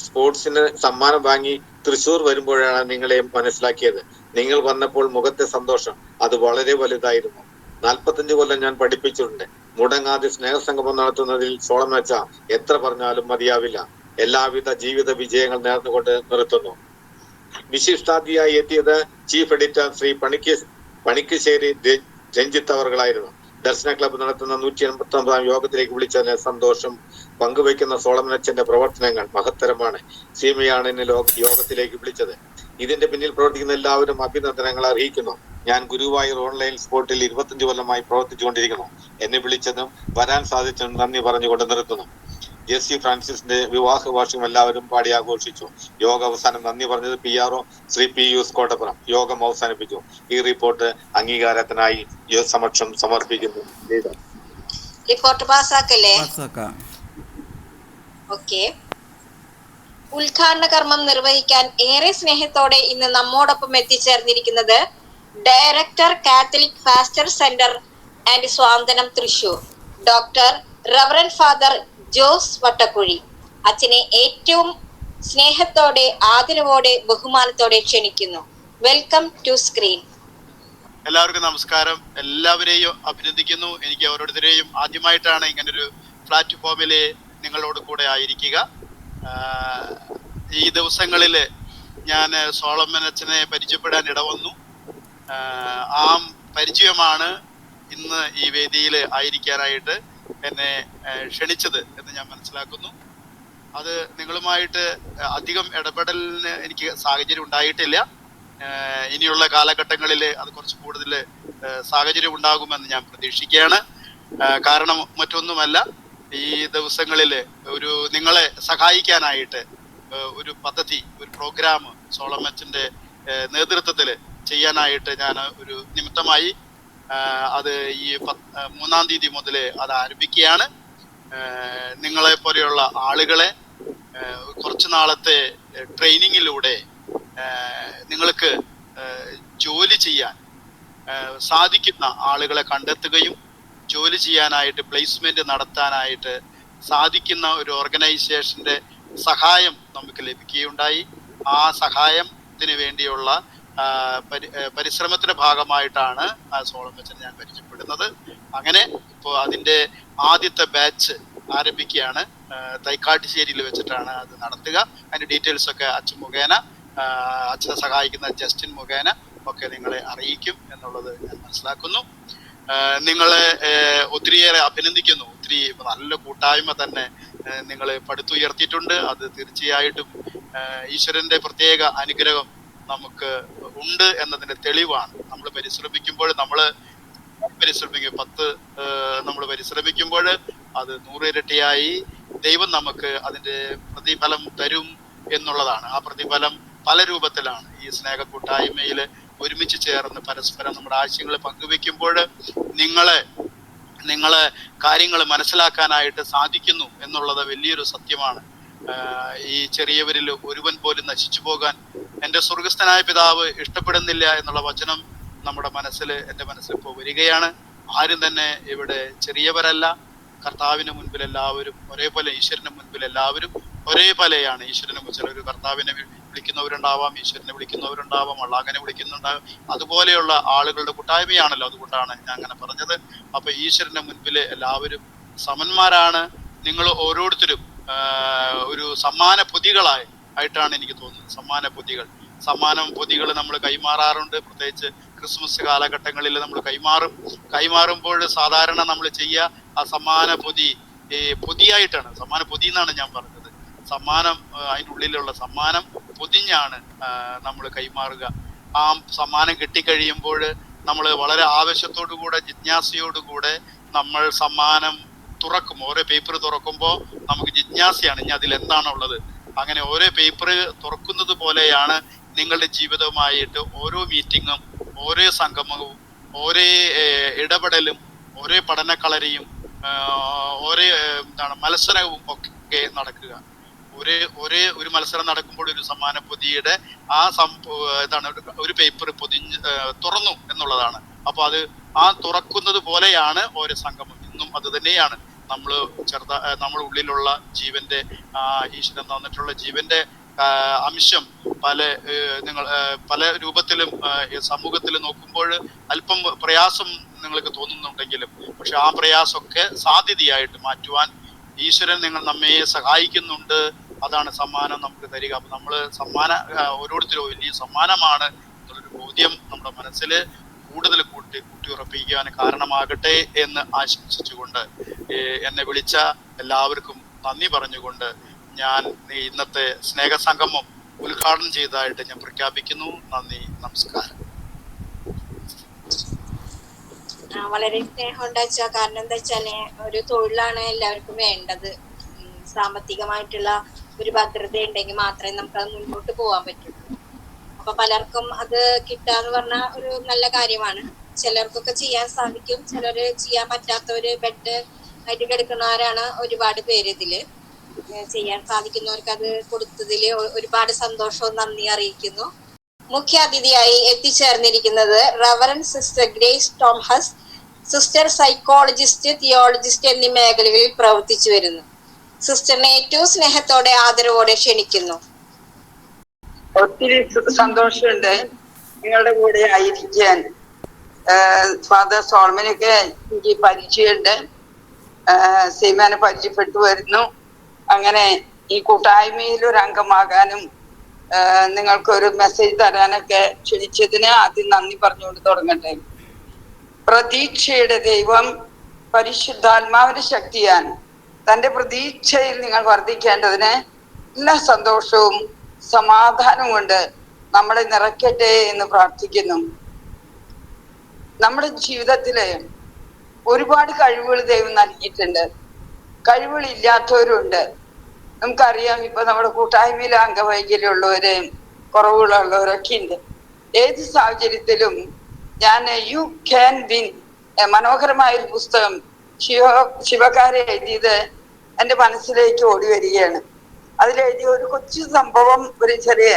സ്പോർട്സിന് സമ്മാനം വാങ്ങി തൃശൂർ വരുമ്പോഴാണ് നിങ്ങളെ മനസ്സിലാക്കിയത്. നിങ്ങൾ വന്നപ്പോൾ മുഖത്തെ സന്തോഷം അത് വളരെ വലുതായിരുന്നു. 45 കൊല്ലം ഞാൻ പഠിപ്പിച്ചിട്ടുണ്ട്. മുടങ്ങാതെ സ്നേഹസംഗമം നടത്തുന്നതിൽ സോളമൻ അച്ഛ എത്ര പറഞ്ഞാലും മതിയാവില്ല. എല്ലാവിധ ജീവിത വിജയങ്ങൾ നേർന്നുകൊണ്ട് നിർത്തുന്നു. വിശിഷ്ടാതിഥിയായി എത്തിയത് ചീഫ് എഡിറ്റർ ശ്രീ പണിക്കശ്ശേരി രഞ്ജിത്ത് അവർകളായിരുന്നു. ദർശന ക്ലബ്ബ് നടത്തുന്ന 189ാം യോഗത്തിലേക്ക് വിളിച്ചതിന് സന്തോഷം പങ്കുവയ്ക്കുന്ന സോളമൻ അച്ഛന്റെ പ്രവർത്തനങ്ങൾ മഹത്തരമാണ്. സീമയാണ് എന്നെ യോഗത്തിലേക്ക് വിളിച്ചത്. ഇതിന്റെ പിന്നിൽ പ്രവർത്തിക്കുന്ന എല്ലാവരും അഭിനന്ദനങ്ങൾ അറിയിക്കുന്നു. ഞാൻ ഗുരുവായൂർ ഓൺലൈൻ സ്പോർട്ടിൽ 25 കൊല്ലമായി പ്രവർത്തിച്ചുകൊണ്ടിരിക്കുന്നു. എന്നെ വിളിച്ചതും വരാൻ സാധിച്ചതും നന്ദി പറഞ്ഞുകൊണ്ട് നിർത്തുന്നു. ജെസ്സി ഫ്രാൻസിസിന്റെ വിവാഹ വാർഷികം എല്ലാവരും പാടി ആഘോഷിച്ചു. യോഗ അവസാനം നന്ദി പറഞ്ഞത് PRO ശ്രീ PUS കോട്ടപ്പുറം. യോഗം അവസാനിപ്പിച്ചു. ഈ റിപ്പോർട്ട് അംഗീകാരത്തിനായി സമക്ഷം സമർപ്പിക്കുന്നു. റിപ്പോർട്ട് പാസ്സാക്കല്ലേ? ഓക്കെ. ഉദ്ഘാടന കർമ്മം നിർവഹിക്കാൻ ഏറെ സ്നേഹത്തോടെ ഇന്ന് നമ്മോടൊപ്പം എത്തിച്ചേർന്നിരിക്കുന്നത് director catholic faster centre and Santhwanam Thrissur doctor reverend father Jose Vattakuzhy. അച്ഛനെ ഏറ്റവും സ്നേഹത്തോടെ, ആദരവോടെ, ബഹുമാനത്തോടെ ക്ഷണിക്കുന്നു. Welcome to screen. എല്ലാവർക്കും നമസ്കാരം. എല്ലാവരെയും അഭിനന്ദിക്കുന്നു. എനിക്ക് ഓരോരുത്തരെയും ആദ്യമായിട്ടാണ് ഇങ്ങനൊരു പ്ലാറ്റ്ഫോമിൽ നിങ്ങളോട് കൂടെ ആയിരിക്കുക. ഈ ദിവസങ്ങളിൽ ഞാൻ സോളമൻ അച്ഛനെ പരിചയപ്പെടാൻ ഇടവന്നു. ആ പരിചയമാണ് ഇന്ന് ഈ വേദിയിൽ ആയിരിക്കാനായിട്ട് എന്നെ ക്ഷണിച്ചത് എന്ന് ഞാൻ മനസ്സിലാക്കുന്നു. അത് നിങ്ങളുമായിട്ട് അധികം ഇടപെടലിന് എനിക്ക് സാഹചര്യം ഉണ്ടായിട്ടില്ല. ഇനിയുള്ള കാലഘട്ടങ്ങളിൽ അത് കുറച്ച് കൂടുതൽ സാഹചര്യം ഉണ്ടാകുമെന്ന് ഞാൻ പ്രതീക്ഷിക്കുകയാണ്. കാരണം മറ്റൊന്നുമല്ല, ഈ ദിവസങ്ങളിൽ നിങ്ങളെ സഹായിക്കാനായിട്ട് ഒരു പദ്ധതി, ഒരു പ്രോഗ്രാം സോളമച്ചൻ്റെ നേതൃത്വത്തിൽ ചെയ്യാനായിട്ട് ഞാൻ ഒരു നിമിത്തമായി. അത് ഈ 3-ാം തീയതി മുതൽ അത് ആരംഭിക്കുകയാണ്. നിങ്ങളെ പോലെയുള്ള ആളുകളെ കുറച്ച് നാളത്തെ ട്രെയിനിങ്ങിലൂടെ നിങ്ങൾക്ക് ജോലി ചെയ്യാൻ സാധിക്കുന്ന ആളുകളെ കണ്ടെത്തുകയും ജോലി ചെയ്യാനായിട്ട് പ്ലേസ്മെന്റ് നടത്താനായിട്ട് സാധിക്കുന്ന ഒരു ഓർഗനൈസേഷന്റെ സഹായം നമുക്ക് ലഭിക്കുകയുണ്ടായി. ആ സഹായത്തിന് വേണ്ടിയുള്ള പരിശ്രമത്തിന്റെ ഭാഗമായിട്ടാണ് സോളമച്ചനെ ഞാൻ പരിചയപ്പെടുന്നത്. അങ്ങനെ ഇപ്പോൾ അതിന്റെ ആദ്യത്തെ ബാച്ച് ആരംഭിക്കുകയാണ്. തൈക്കാട്ടുശ്ശേരിയിൽ വെച്ചിട്ടാണ് അത് നടത്തുക. അതിന്റെ ഡീറ്റെയിൽസ് ഒക്കെ അച്ഛൻ മുഖേന, അച്ഛനെ സഹായിക്കുന്ന ജസ്റ്റിൻ മുഖേന ഒക്കെ നിങ്ങളെ അറിയിക്കും എന്നുള്ളത് ഞാൻ മനസ്സിലാക്കുന്നു. നിങ്ങളെ ഒത്തിരിയേറെ അഭിനന്ദിക്കുന്നു. ഒത്തിരി നല്ല കൂട്ടായ്മ തന്നെ നിങ്ങൾ പടുത്തുയർത്തിയിട്ടുണ്ട്. അത് തീർച്ചയായിട്ടും ഈശ്വരന്റെ പ്രത്യേക അനുഗ്രഹം നമുക്ക് ഉണ്ട് എന്നതിന്റെ തെളിവാണ്. നമ്മൾ പരിശ്രമിക്കുമ്പോൾ 10 പരിശ്രമിക്കുമ്പോൾ അത് 100 ഇരട്ടിയായി ദൈവം നമുക്ക് അതിന്റെ പ്രതിഫലം തരും എന്നുള്ളതാണ്. ആ പ്രതിഫലം പല രൂപത്തിലാണ്. ഈ സ്നേഹ കൂട്ടായ്മയിൽ ഒരുമിച്ച് ചേർന്ന് പരസ്പരം നമ്മുടെ ആശയങ്ങൾ പങ്കുവെക്കുമ്പോൾ നിങ്ങളെ കാര്യങ്ങൾ മനസ്സിലാക്കാനായിട്ട് സാധിക്കുന്നു എന്നുള്ളത് വലിയൊരു സത്യമാണ്. ഈ ചെറിയവരിൽ ഒരുവൻ പോലും നശിച്ചു പോകാൻ എൻ്റെ സ്വർഗസ്ഥനായ പിതാവ് ഇഷ്ടപ്പെടുന്നില്ല എന്നുള്ള വചനം എൻ്റെ മനസ്സിൽ ഇപ്പോൾ വരികയാണ്. ആരും തന്നെ ഇവിടെ ചെറിയവരല്ല. കർത്താവിന് മുൻപിൽ എല്ലാവരും ഒരേപോലെ, ഈശ്വരന് മുൻപിൽ എല്ലാവരും ഒരേപോലെയാണ്. ഈശ്വരനെ ചിലർ കർത്താവിനെ വിളിക്കുന്നവരുണ്ടാവാം, ഈശ്വരനെ വിളിക്കുന്നവരുണ്ടാവാം, അള്ളാഹനെ വിളിക്കുന്നുണ്ടാവാം. അതുപോലെയുള്ള ആളുകളുടെ കൂട്ടായ്മയാണല്ലോ. അതുകൊണ്ടാണ് ഞാൻ അങ്ങനെ പറഞ്ഞത്. അപ്പൊ ഈശ്വരന്റെ മുൻപിൽ എല്ലാവരും സമന്മാരാണ്. നിങ്ങൾ ഓരോരുത്തരും ഒരു സമ്മാന പൊതികളായിട്ടാണ് എനിക്ക് തോന്നുന്നത്. സമ്മാന പൊതികൾ നമ്മൾ കൈമാറാറുണ്ട്. പ്രത്യേകിച്ച് ക്രിസ്മസ് കാലഘട്ടങ്ങളിൽ നമ്മൾ കൈമാറുമ്പോൾ സാധാരണ നമ്മൾ ചെയ്യുക ആ സമ്മാന പൊതിയായിട്ടാണ്. സമ്മാന പൊതി എന്നാണ് ഞാൻ പറഞ്ഞത്. സമ്മാനം, അതിൻ്റെ ഉള്ളിലുള്ള സമ്മാനം പൊതിഞ്ഞാണ് നമ്മൾ കൈമാറുക. ആ സമ്മാനം കിട്ടിക്കഴിയുമ്പോൾ നമ്മൾ വളരെ ആവേശത്തോടുകൂടെ, ജിജ്ഞാസയോടുകൂടെ നമ്മൾ സമ്മാനം തുറക്കും. ഓരോ പേപ്പർ തുറക്കുമ്പോൾ നമുക്ക് ജിജ്ഞാസയാണ്, ഇനി അതിലെന്താണുള്ളത്. അങ്ങനെ ഓരോ പേപ്പർ തുറക്കുന്നത് പോലെയാണ് നിങ്ങളുടെ ജീവിതവുമായിട്ട് ഓരോ മീറ്റിങ്ങും, ഓരോ സംഗമവും, ഓരോ ഇടപെടലും, ഓരോ പഠനക്കളരിയും, ഓരോ മത്സരവും ഒക്കെ നടക്കുക. ഒരു മത്സരം നടക്കുമ്പോൾ ഒരു സമ്മാന പൊതിയുടെ ഒരു പേപ്പർ തുറന്നു എന്നുള്ളതാണ്. അപ്പൊ അത് ആ തുറക്കുന്നത് പോലെയാണ് ഓരോ സംഗമം. ഇന്നും അത് തന്നെയാണ്. നമ്മൾ ഉള്ളിലുള്ള ജീവന്റെ, ഈശ്വരൻ തന്നിട്ടുള്ള ജീവന്റെ അംശം പല രൂപത്തിലും സമൂഹത്തിൽ നോക്കുമ്പോൾ അല്പം പ്രയാസം നിങ്ങൾക്ക് തോന്നുന്നുണ്ടെങ്കിലും, പക്ഷെ ആ പ്രയാസമൊക്കെ സാധ്യതയായിട്ട് മാറ്റുവാൻ ഈശ്വരൻ നമ്മെ സഹായിക്കുന്നുണ്ട്. അതാണ് സമ്മാനം നമുക്ക് തരിക. അപ്പൊ നമ്മള് ഓരോരുത്തരും വലിയ സമ്മാനമാണ് എന്നുള്ളൊരു ബോധ്യം നമ്മുടെ മനസ്സിൽ കൂടുതൽ കൂട്ടിയുറപ്പിക്കാൻ കാരണമാകട്ടെ എന്ന് ആശംസിച്ചുകൊണ്ട് എന്നെ വിളിച്ച എല്ലാവർക്കും നന്ദി പറഞ്ഞുകൊണ്ട് ഞാൻ ഇന്നത്തെ സ്നേഹസംഗമം ഉദ്ഘാടനം ചെയ്തതായിട്ട് ഞാൻ പ്രഖ്യാപിക്കുന്നു. നന്ദി, നമസ്കാരം. വളരെ സ്നേഹമുണ്ട് അച്ഛാ. കാരണം എന്താ വെച്ചാല് ഒരു തൊഴിലാണ് എല്ലാവർക്കും വേണ്ടത്. സാമ്പത്തികമായിട്ടുള്ള ഒരു ഭദ്രത ഉണ്ടെങ്കിൽ മാത്രമേ നമുക്ക് അത് മുന്നോട്ട് പോകാൻ പറ്റുള്ളൂ. അപ്പൊ പലർക്കും അത് കിട്ടാന്ന് പറഞ്ഞ ഒരു നല്ല കാര്യമാണ്. ചിലർക്കൊക്കെ ചെയ്യാൻ സാധിക്കും, ചിലര് ചെയ്യാൻ പറ്റാത്തവര് ബെഡ് ആയിട്ട് കിടക്കുന്നവരാണ് ഒരുപാട് പേര്. ഇതില് ചെയ്യാൻ സാധിക്കുന്നവർക്ക് അത് കൊടുത്തതില് ഒരുപാട് സന്തോഷവും നന്ദി അറിയിക്കുന്നു. മുഖ്യ അതിഥിയായി എത്തിച്ചേർന്നിരിക്കുന്നത് reverend sister Grace Thomas. Sister psychologist, theologist എന്നീ മേഖലകളിൽ പ്രവർത്തിച്ചു വരുന്നു. സിസ്റ്ററിനെ ഏറ്റവും സ്നേഹത്തോടെ, ആദരവോടെ ക്ഷണിക്കുന്നു. ഒത്തിരി സന്തോഷമുണ്ട് നിങ്ങളുടെ കൂടെ ആയിരിക്കാൻ. ഫാദർ സോളമനൊക്കെ എനിക്ക് പരിചയമുണ്ട്, സീമാനെ പരിചയപ്പെട്ടു വരുന്നു. അങ്ങനെ ഈ കൂട്ടായ്മയിൽ ഒരു അംഗമാകാനും നിങ്ങൾക്കൊരു മെസ്സേജ് തരാനൊക്കെ ക്ഷണിച്ചതിന് ആദ്യം നന്ദി പറഞ്ഞുകൊണ്ട് തുടങ്ങട്ടെ. പ്രതീക്ഷയുടെ ദൈവം പരിശുദ്ധാത്മാവിന്റെ ശക്തിയാൽ തൻ്റെ പ്രതീക്ഷയിൽ നിങ്ങൾ വർദ്ധിക്കേണ്ടതിന് എല്ലാ സന്തോഷവും സമാധാനവും കൊണ്ട് നമ്മളെ നിറയ്ക്കട്ടെ എന്ന് പ്രാർത്ഥിക്കുന്നു. നമ്മുടെ ജീവിതത്തില് ഒരുപാട് കഴിവുകൾ ദൈവം നൽകിയിട്ടുണ്ട്. കഴിവുകളില്ലാത്തവരുണ്ട്. നമുക്കറിയാം, ഇപ്പൊ നമ്മുടെ കൂട്ടായ്മയിൽ അംഗവൈകല്യമുള്ളവര്, കുറവുകളുള്ളവരൊക്കെ ഉണ്ട്. ഏത് സാഹചര്യത്തിലും ഞാൻ യു ക്യാൻ വിൻ, മനോഹരമായ ഒരു പുസ്തകം ശിവകാരെ എഴുതിയത് എൻ്റെ മനസ്സിലേക്ക് ഓടി വരികയാണ്. അതിലെഴുതിയ ഒരു കൊച്ചു സംഭവം, ഒരു ചെറിയ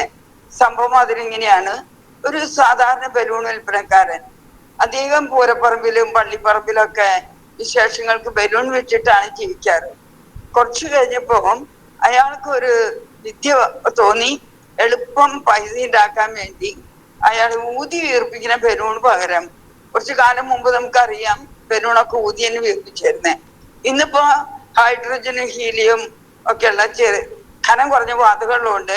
സംഭവം അതിലിങ്ങനെയാണ്. ഒരു സാധാരണ ബലൂൺ വിൽപ്പനക്കാരൻ, അദ്ദേഹം പൂരപ്പറമ്പിലും പള്ളിപ്പറമ്പിലൊക്കെ വിശേഷങ്ങൾക്ക് ബലൂൺ വെച്ചിട്ടാണ് ജീവിക്കാറ്. കുറച്ചു കഴിഞ്ഞപ്പോ അയാൾക്ക് ഒരു വിദ്യ തോന്നി. എളുപ്പം പൈസ ഉണ്ടാക്കാൻ വേണ്ടി അയാൾ ഊതി വീർപ്പിക്കുന്ന ബലൂൺ പകരം, കുറച്ചു കാലം മുമ്പ് നമുക്കറിയാം ബലൂണൊക്കെ ഊതി തന്നെ വീർപ്പിച്ചിരുന്നേ. ഇന്നിപ്പോ ഹൈഡ്രജനും ഹീലിയം ഒക്കെയുള്ള ഖനം കുറഞ്ഞ വാതകങ്ങളുണ്ട്.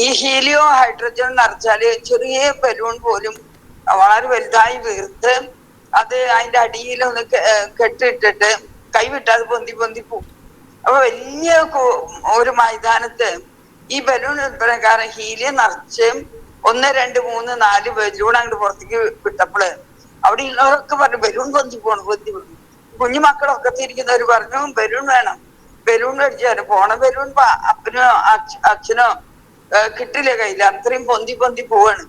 ഈ ഹീലിയോ ഹൈഡ്രജനും നിറച്ചാല് ചെറിയ ബലൂൺ പോലും വളരെ വലുതായി വീർത്ത് അത് അതിന്റെ അടിയിലൊന്ന് കെട്ടിട്ടിട്ട് കൈവിട്ടാൽ പൊന്തി പൊന്തി പോകും. അപ്പൊ വലിയ ഒരു മൈതാനത്ത് ഈ ബലൂൺ വിൽപ്പനക്കാരൻ ഹീലിയം നിറച്ച് 1, 2, 3, 4 ബലൂൺ അങ്ങോട്ട് പുറത്തേക്ക് വിട്ടപ്പോള് അവിടെ ഉള്ളവരൊക്കെ പറഞ്ഞു ബലൂൺ പൊന്തി പോണു. കുഞ്ഞു മക്കളൊക്കെ തിരിക്കുന്നവര് പറഞ്ഞു ബലൂൺ വേണം, ബലൂൺ മേടിച്ചാലും പോണ ബലൂൺ അപ്പനോ അച്ഛനോ കിട്ടില്ല കയ്യിൽ, അത്രയും പൊന്തി പൊന്തി പോവാണ്.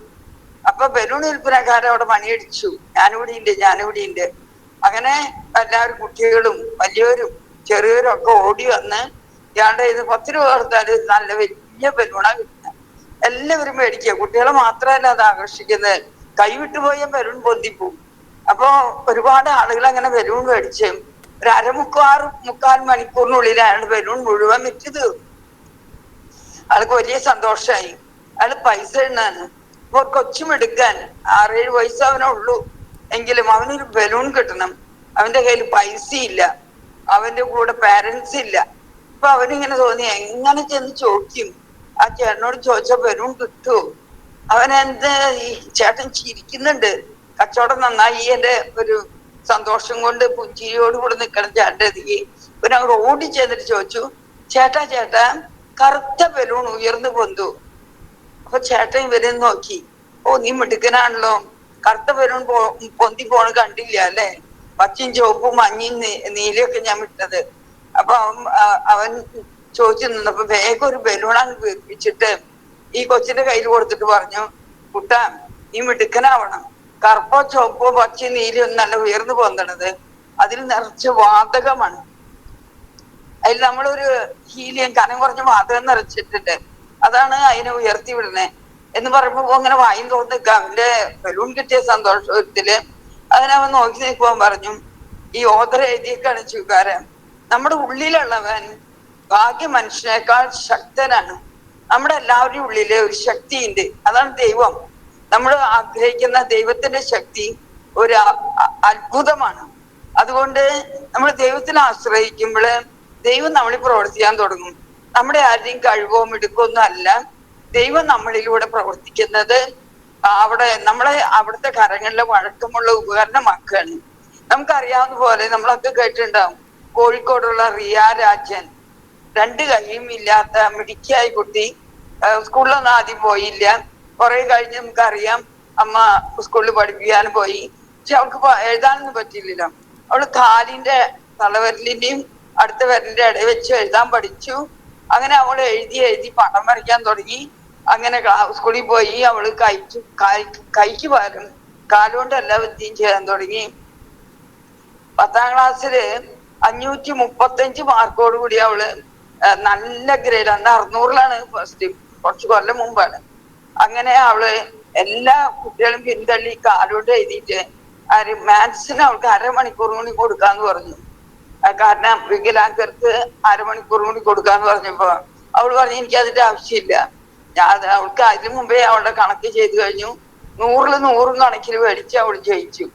അപ്പൊ ബലൂൺ വിൽപ്പനക്കാരൻ അവിടെ മണിയടിച്ചു, ഞാനിവിടെ ഉണ്ട്. അങ്ങനെ എല്ലാവരും, കുട്ടികളും വലിയവരും ചെറിയവരും ഒക്കെ ഓടി വന്ന് ഇയാളുടെ ഇത് 10 രൂപ കൊടുത്താല് നല്ല വലിയ ബലൂണാ കിട്ടുന്നത്. എല്ലാവരും മേടിക്കുക. കുട്ടികളെ മാത്രമല്ല അത് ആകർഷിക്കുന്നത്, കൈവിട്ടുപോയ ബലൂൺ പൊന്തിപ്പോവും. അപ്പൊ ഒരുപാട് ആളുകൾ അങ്ങനെ ബലൂൺ മേടിച്ച് ഒരു മുക്കാൽ മണിക്കൂറിനുള്ളിൽ അയാൾ ബലൂൺ മുഴുവൻ വിറ്റ് തീർന്നു. ആൾക്ക് വലിയ സന്തോഷമായി. അയാൾ പൈസ എണ്ണാണ്. അപ്പൊ കൊച്ചുമെടുക്കാൻ 6-7 വയസ്സ് അവനുള്ളൂ. എങ്കിലും അവനൊരു ബലൂൺ കിട്ടണം. അവന്റെ കയ്യിൽ പൈസ ഇല്ല, അവന്റെ കൂടെ പാരന്റ്സ് ഇല്ല. അപ്പൊ അവനിങ്ങനെ തോന്നി, എങ്ങനെ ചെന്ന് ചോദിക്കും? ആ ചേട്ടനോട് ചോദിച്ചാൽ ബലൂൺ കിട്ടുമോ? അവനെന്ത്, ഈ ചേട്ടൻ ചിരിക്കുന്നുണ്ട്, കച്ചവടം നന്നായി എന്റെ ഒരു സന്തോഷം കൊണ്ട് പുഞ്ചിരിയോട് കൂടെ നിൽക്കണം ചേട്ടൻ. പിന്നെ അവർ ഓടി ചെന്നിട്ട് ചോദിച്ചു, ചേട്ടാ കറുത്ത ബലൂൺ ഉയർന്നു പൊന്തു. അപ്പൊ ചേട്ടൻ ഇവരെ നോക്കി, ഓ നീ മിടുക്കനാണല്ലോ, കറുത്ത ബലൂൺ പൊന്തി പോണ കണ്ടില്ല അല്ലെ, പച്ചയും ചുവപ്പും മഞ്ഞയും നീലയൊക്കെ ഞാൻ വിട്ടത്. അപ്പൊ അവൻ ചോദിച്ചു നിന്നപ്പോ വേഗം ഒരു ബലൂണാണ് വീർപ്പിച്ചിട്ട് ഈ കൊച്ചിന്റെ കയ്യിൽ കൊടുത്തിട്ട് പറഞ്ഞു, കുട്ടാ നീ മിടുക്കനാവണം, കറുപ്പോ ചുവപ്പോ പച്ചയും നീലയും നല്ല ഉയർന്നു പൊന്തണത് അതിൽ നിറച്ച് വാതകമാണ്. അതിൽ നമ്മളൊരു ഹീലിയം, കനം കുറഞ്ഞ വാതകം നിറച്ചിട്ടുണ്ട്, അതാണ് അതിനെ ഉയർത്തി വിടണേ എന്ന് പറയുമ്പോ അങ്ങനെ വായും തോന്നി നിൽക്കുക. അവന്റെ ബലൂൺ കിട്ടിയ സന്തോഷത്തില് അതിനവൻ നോക്കി നിൽക്കുവാൻ പറഞ്ഞു, ഈ ഓദർ എഴുതിയേക്കാണ് ചുകാരൻ, നമ്മുടെ ഉള്ളിലുള്ളവൻ ഭാഗ്യ മനുഷ്യനേക്കാൾ ശക്തനാണ്. നമ്മുടെ എല്ലാവരുടെയും ഉള്ളില് ഒരു ശക്തിയുണ്ട്, അതാണ് ദൈവം. നമ്മൾ ആഗ്രഹിക്കുന്ന ദൈവത്തിന്റെ ശക്തി ഒരു അത്ഭുതമാണ്. അതുകൊണ്ട് നമ്മൾ ദൈവത്തിൽ ആശ്രയിക്കുമ്പോൾ ദൈവം നമ്മളിൽ പ്രവർത്തിക്കാൻ തുടങ്ങും. നമ്മുടെ ആരുടെയും കഴിവോ മിടുക്കൊന്നും അല്ല, ദൈവം നമ്മളിലൂടെ പ്രവർത്തിക്കുന്നത് അവിടുത്തെ കരങ്ങളിലെ വഴക്കമുള്ള ഉപകരണമാക്കുകയാണ്. നമുക്കറിയാവുന്ന പോലെ നമ്മളൊക്കെ കേട്ടിട്ടുണ്ടാവും, കോഴിക്കോടുള്ള റിയ രാജൻ, 2 കൈയും ഇല്ലാത്ത മിടുക്കിയായി കുട്ടി, സ്കൂളിലൊന്നും ആദ്യം പോയില്ല. കുറെ കഴിഞ്ഞ് നമുക്കറിയാം അമ്മ സ്കൂളിൽ പഠിപ്പിക്കാൻ പോയി, പക്ഷെ അവൾക്ക് എഴുതാനൊന്നും പറ്റിയില്ലല്ലോ. അവള് കാലിന്റെ തലവിരലിന്റെയും അടുത്ത വിരലിന്റെ ഇടയിൽ വെച്ച് എഴുതാൻ പഠിച്ചു. അങ്ങനെ അവൾ എഴുതി പടം വരയ്ക്കാൻ തുടങ്ങി. അങ്ങനെ സ്കൂളിൽ പോയി അവള് കൈക്ക് പകരം കാലുകൊണ്ട് എല്ലാ വിദ്യയും ചെയ്യാൻ തുടങ്ങി. 10ാം ക്ലാസ്സില് 535 മാർക്കോട് കൂടി അവള് നല്ല ഗ്രേഡ്, അന്ന് 600-ലാണ് ഫസ്റ്റ്, കുറച്ച് കൊല്ലം മുമ്പാണ്. അങ്ങനെ അവള് എല്ലാ കുട്ടികളും പിന്തള്ളി കാലോട്ട് എഴുതിയിട്ട് മാത്സിന് അവൾക്ക് 1/2 മണിക്കൂർ കൂടി കൊടുക്കാന്ന് പറഞ്ഞു. കാരണം വികലാംഗർക്ക് 1/2 മണിക്കൂർ കൂടി കൊടുക്കാന്ന് പറഞ്ഞപ്പോ അവള് പറഞ്ഞു എനിക്ക് അതിന്റെ ആവശ്യമില്ല. അവൾക്ക് അതിനു മുമ്പേ അവളുടെ കണക്ക് ചെയ്ത് കഴിഞ്ഞു. 100-ൽ 100 കണക്കിൽ മേടിച്ച് അവൾ ജയിച്ചു.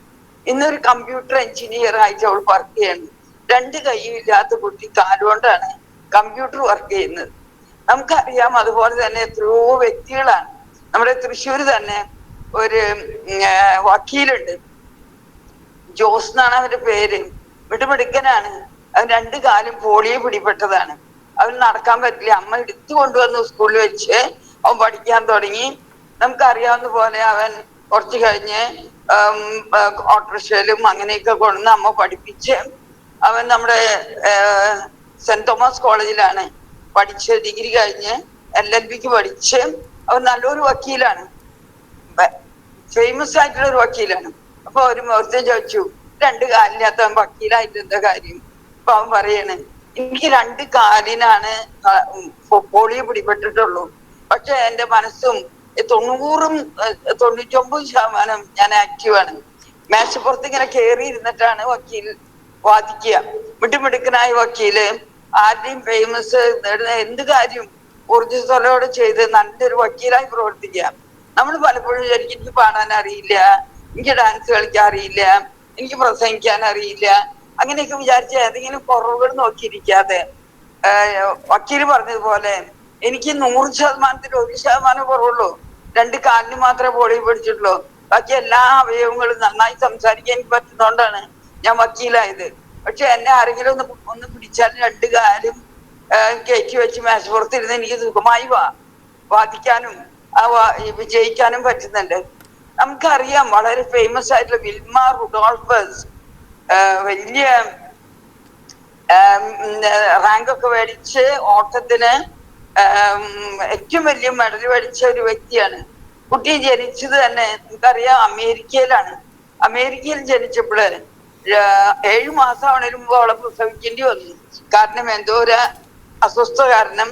ഇന്നൊരു കമ്പ്യൂട്ടർ എഞ്ചിനീയർ ആയിട്ട് അവൾ വർക്ക് ചെയ്യണം. 2 കൈയും ഇല്ലാത്ത കുട്ടി കാലുകൊണ്ടാണ് കമ്പ്യൂട്ടർ വർക്ക് ചെയ്യുന്നത്. നമുക്കറിയാം അതുപോലെ തന്നെ എത്രയോ വ്യക്തികളാണ്. നമ്മുടെ തൃശ്ശൂർ തന്നെ ഒരു വക്കീലുണ്ട്, ജോസ് എന്നാണ് അവന്റെ പേര്, മിടുമിടുക്കനാണ്. അവൻ 2 കാലും പോളിയോ പിടിപെട്ടതാണ്. അവൻ നടക്കാൻ പറ്റില്ല. അമ്മ എടുത്തു കൊണ്ടുവന്ന് സ്കൂളിൽ വെച്ച് അവൻ പഠിക്കാൻ തുടങ്ങി. നമുക്കറിയാവുന്ന പോലെ അവൻ കുറച്ച് കഴിഞ്ഞ് ഓട്ടോറിക്ഷയിലും അങ്ങനെയൊക്കെ കൊണ്ടുവന്ന് അമ്മ പഠിപ്പിച്ച് അവൻ നമ്മുടെ സെന്റ് തോമസ് കോളേജിലാണ് പഠിച്ച് ഡിഗ്രി കഴിഞ്ഞ് LLBക്ക് പഠിച്ച് അവൻ നല്ലൊരു വക്കീലാണ്, ഫേമസ് ആയിട്ടുള്ള ഒരു വക്കീലാണ്. അപ്പൊ ഒരുത്തൻ ചോദിച്ചു 2 കാലില്ലാത്തവൻ വക്കീലായിട്ട് എന്താ കാര്യം? അപ്പൊ അവൻ പറയാണ് എനിക്ക് 2 കാലിനാണ് പോളിയോ പിടിപെട്ടിട്ടുള്ളൂ, പക്ഷെ എന്റെ മനസ്സും 99% ഞാൻ ആക്റ്റീവാണ്. മേശപ്പുറത്ത് ഇങ്ങനെ കയറി ഇരുന്നിട്ടാണ് വക്കീൽ വാദിക്കുക. മിടുമിടുക്കനായ വക്കീല് ആരുടെയും ഫേമസ് എന്ത് കാര്യം ഊർജ്ജസ്വലോടെ ചെയ്ത് നല്ലൊരു വക്കീലായി പ്രവർത്തിക്കുക. നമ്മൾ പലപ്പോഴും വിചാരിക്കും എനിക്ക് പാടാൻ അറിയില്ല, എനിക്ക് ഡാൻസ് കളിക്കാൻ അറിയില്ല, എനിക്ക് പ്രസംഗിക്കാൻ അറിയില്ല, അങ്ങനെയൊക്കെ വിചാരിച്ച ഏതെങ്കിലും കുറവുകൾ നോക്കിയിരിക്കാതെ വക്കീല് പറഞ്ഞതുപോലെ എനിക്ക് 100%-ൽ 1% കുറവുള്ളൂ. 2 കാലിന് മാത്രമേ പോളിയോ പിടിച്ചിട്ടുള്ളൂ, ബാക്കി എല്ലാ അവയവങ്ങളും നന്നായി സംസാരിക്കാൻ എനിക്ക് പറ്റുന്നോണ്ടാണ് ഞാൻ വക്കീലായത്. പക്ഷെ എന്നെ ആരെങ്കിലും ഒന്ന് പിടിച്ചാൽ 2 കാലും കയറ്റി വെച്ച് മേശപ്പുറത്തിരുന്ന് എനിക്ക് സുഖമായി വാദിക്കാനും വിജയിക്കാനും പറ്റുന്നുണ്ട്. നമുക്കറിയാം വളരെ ഫേമസ് ആയിട്ടുള്ള വിൽമ റുഡോൾഫസ് വലിയ റാങ്ക് ഒക്കെ മേടിച്ച് ഓട്ടത്തിന് ഏറ്റവും വലിയ മെഡൽ മേടിച്ച ഒരു വ്യക്തിയാണ്. കുട്ടി ജനിച്ചത് തന്നെ നമുക്കറിയാം അമേരിക്കയിലാണ്. അമേരിക്കയിൽ ജനിച്ചപ്പോൾ 7 മാസം ആവണതിന് മുമ്പ് അവളെ പ്രസവിക്കേണ്ടി വന്നു. കാരണം എന്തോ ഒരു അസ്വസ്ഥ കാരണം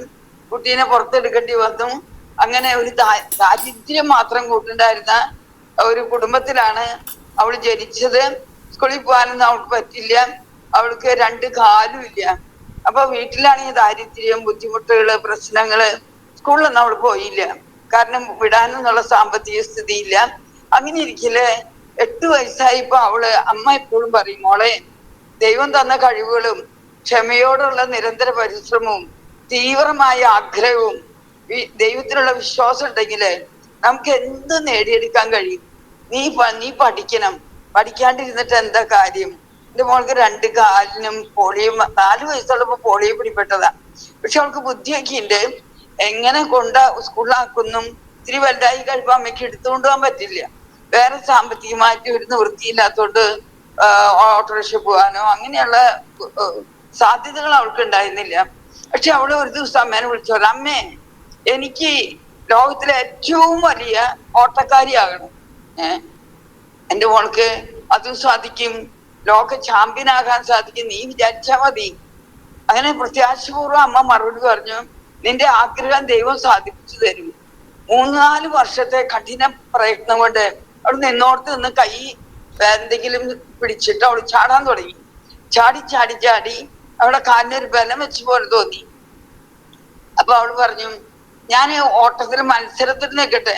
കുട്ടീനെ പുറത്തെടുക്കേണ്ടി വന്നു. അങ്ങനെ ഒരു ദാരിദ്ര്യം മാത്രം കൂട്ടുണ്ടായിരുന്ന ഒരു കുടുംബത്തിലാണ് അവൾ ജനിച്ചത്. സ്കൂളിൽ പോകാനൊന്നും അവൾക്ക് പറ്റില്ല, അവൾക്ക് 2 കാലും ഇല്ല. അപ്പൊ വീട്ടിലാണെങ്കിൽ ദാരിദ്ര്യം, ബുദ്ധിമുട്ടുകള്, പ്രശ്നങ്ങള്. സ്കൂളിലൊന്നും അവൾ പോയില്ല, കാരണം വിടാനൊന്നുള്ള സാമ്പത്തിക സ്ഥിതി ഇല്ല. അങ്ങനെ ഇരിക്കല് 8 വയസ്സായപ്പോ അമ്മ എപ്പോഴും പറയും, മോളെ ദൈവം തന്ന കഴിവുകളും ക്ഷമയോടുള്ള നിരന്തര പരിശ്രമവും തീവ്രമായ ആഗ്രഹവും ദൈവത്തിലുള്ള വിശ്വാസം ഉണ്ടെങ്കില് നമുക്ക് എന്ത് നേടിയെടുക്കാൻ കഴിയും. നീ പഠിക്കണം, പഠിക്കാണ്ടിരുന്നിട്ട് എന്താ കാര്യം? എന്റെ മോൾക്ക് 2 കാലിനും പോളിയോ 4 വയസ്സുള്ളപ്പോ പോളിയോ പിടിപെട്ടതാ. പക്ഷെ അവൾക്ക് ബുദ്ധിയൊക്കെ ഉണ്ട്. എങ്ങനെ സ്കൂളിലാക്കുന്നു, ഇത്തിരി വലുതായി കഴിയുമ്പോ അമ്മയ്ക്ക് എടുത്തുകൊണ്ട് പോകാൻ പറ്റില്ല. വേറെ സാമ്പത്തികമായിട്ട് ഒരു നിവൃത്തിയില്ലാത്തോണ്ട് ഓട്ടോറിക്ഷ പോകാനോ അങ്ങനെയുള്ള സാധ്യതകൾ അവൾക്ക് ഉണ്ടായിരുന്നില്ല. പക്ഷെ അവള് ഒരു ദിവസം അമ്മേനെ വിളിച്ചു പറഞ്ഞു, അമ്മേ എനിക്ക് ലോകത്തിലെ ഏറ്റവും വലിയ ഓട്ടക്കാരിയാകണം. എന്റെ മോൾക്ക് അതും സാധിക്കും, ലോക ചാമ്പ്യൻ ആകാൻ സാധിക്കും, നീ വിചാരിച്ചാ മതി. അങ്ങനെ പ്രത്യാശപൂർവ്വം അമ്മ മറുപടി പറഞ്ഞു, നിന്റെ ആഗ്രഹം ദൈവം സാധിപ്പിച്ചു തരും. 3-4 വർഷത്തെ കഠിന പ്രയത്നം കൊണ്ട് അവൾ നിന്നോടത്ത് നിന്ന് കൈ എന്തെങ്കിലും പിടിച്ചിട്ട് അവൾ ചാടാൻ തുടങ്ങി. ചാടി അവളുടെ കാലിനൊരു ബലം വെച്ച് പോലെ തോന്നി. അപ്പൊ അവള് പറഞ്ഞു, ഞാൻ ഓട്ടത്തിൽ മത്സരത്തിൽ നിൽക്കട്ടെ,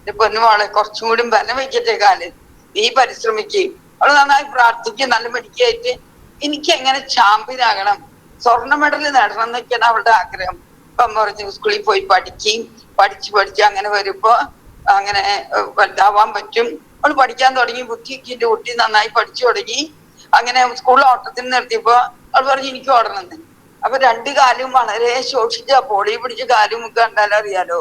എന്റെ പൊന്നുമോളെ കുറച്ചും കൂടി ബലം വയ്ക്കട്ടെ കാല്, നീ പരിശ്രമിക്കുകയും. അവള് നന്നായി പ്രാർത്ഥിക്കുക, നല്ല മെഡിക്കായിട്ട് എനിക്ക് എങ്ങനെ ചാമ്പ്യനാകണം, സ്വർണ്ണ മെഡൽ നേടണം എന്നൊക്കെയാണ് അവളുടെ ആഗ്രഹം. അപ്പം പറഞ്ഞു സ്കൂളിൽ പോയി പഠിച്ച് അങ്ങനെ വരുമ്പോ അങ്ങനെ വലുതാവാൻ പറ്റും. അവള് പഠിക്കാൻ തുടങ്ങി, ബുദ്ധിക്ക് കുട്ടി നന്നായി പഠിച്ചു തുടങ്ങി. അങ്ങനെ സ്കൂളിൽ ഓട്ടത്തിന് നിർത്തിയപ്പോ അവൾ പറഞ്ഞു എനിക്ക് ഓടണമെന്ന്. അപ്പൊ 2 കാലും വളരെ ശോഷിച്ച പോളിയോ പിടിച്ച കാലും കണ്ടാലും അറിയാലോ.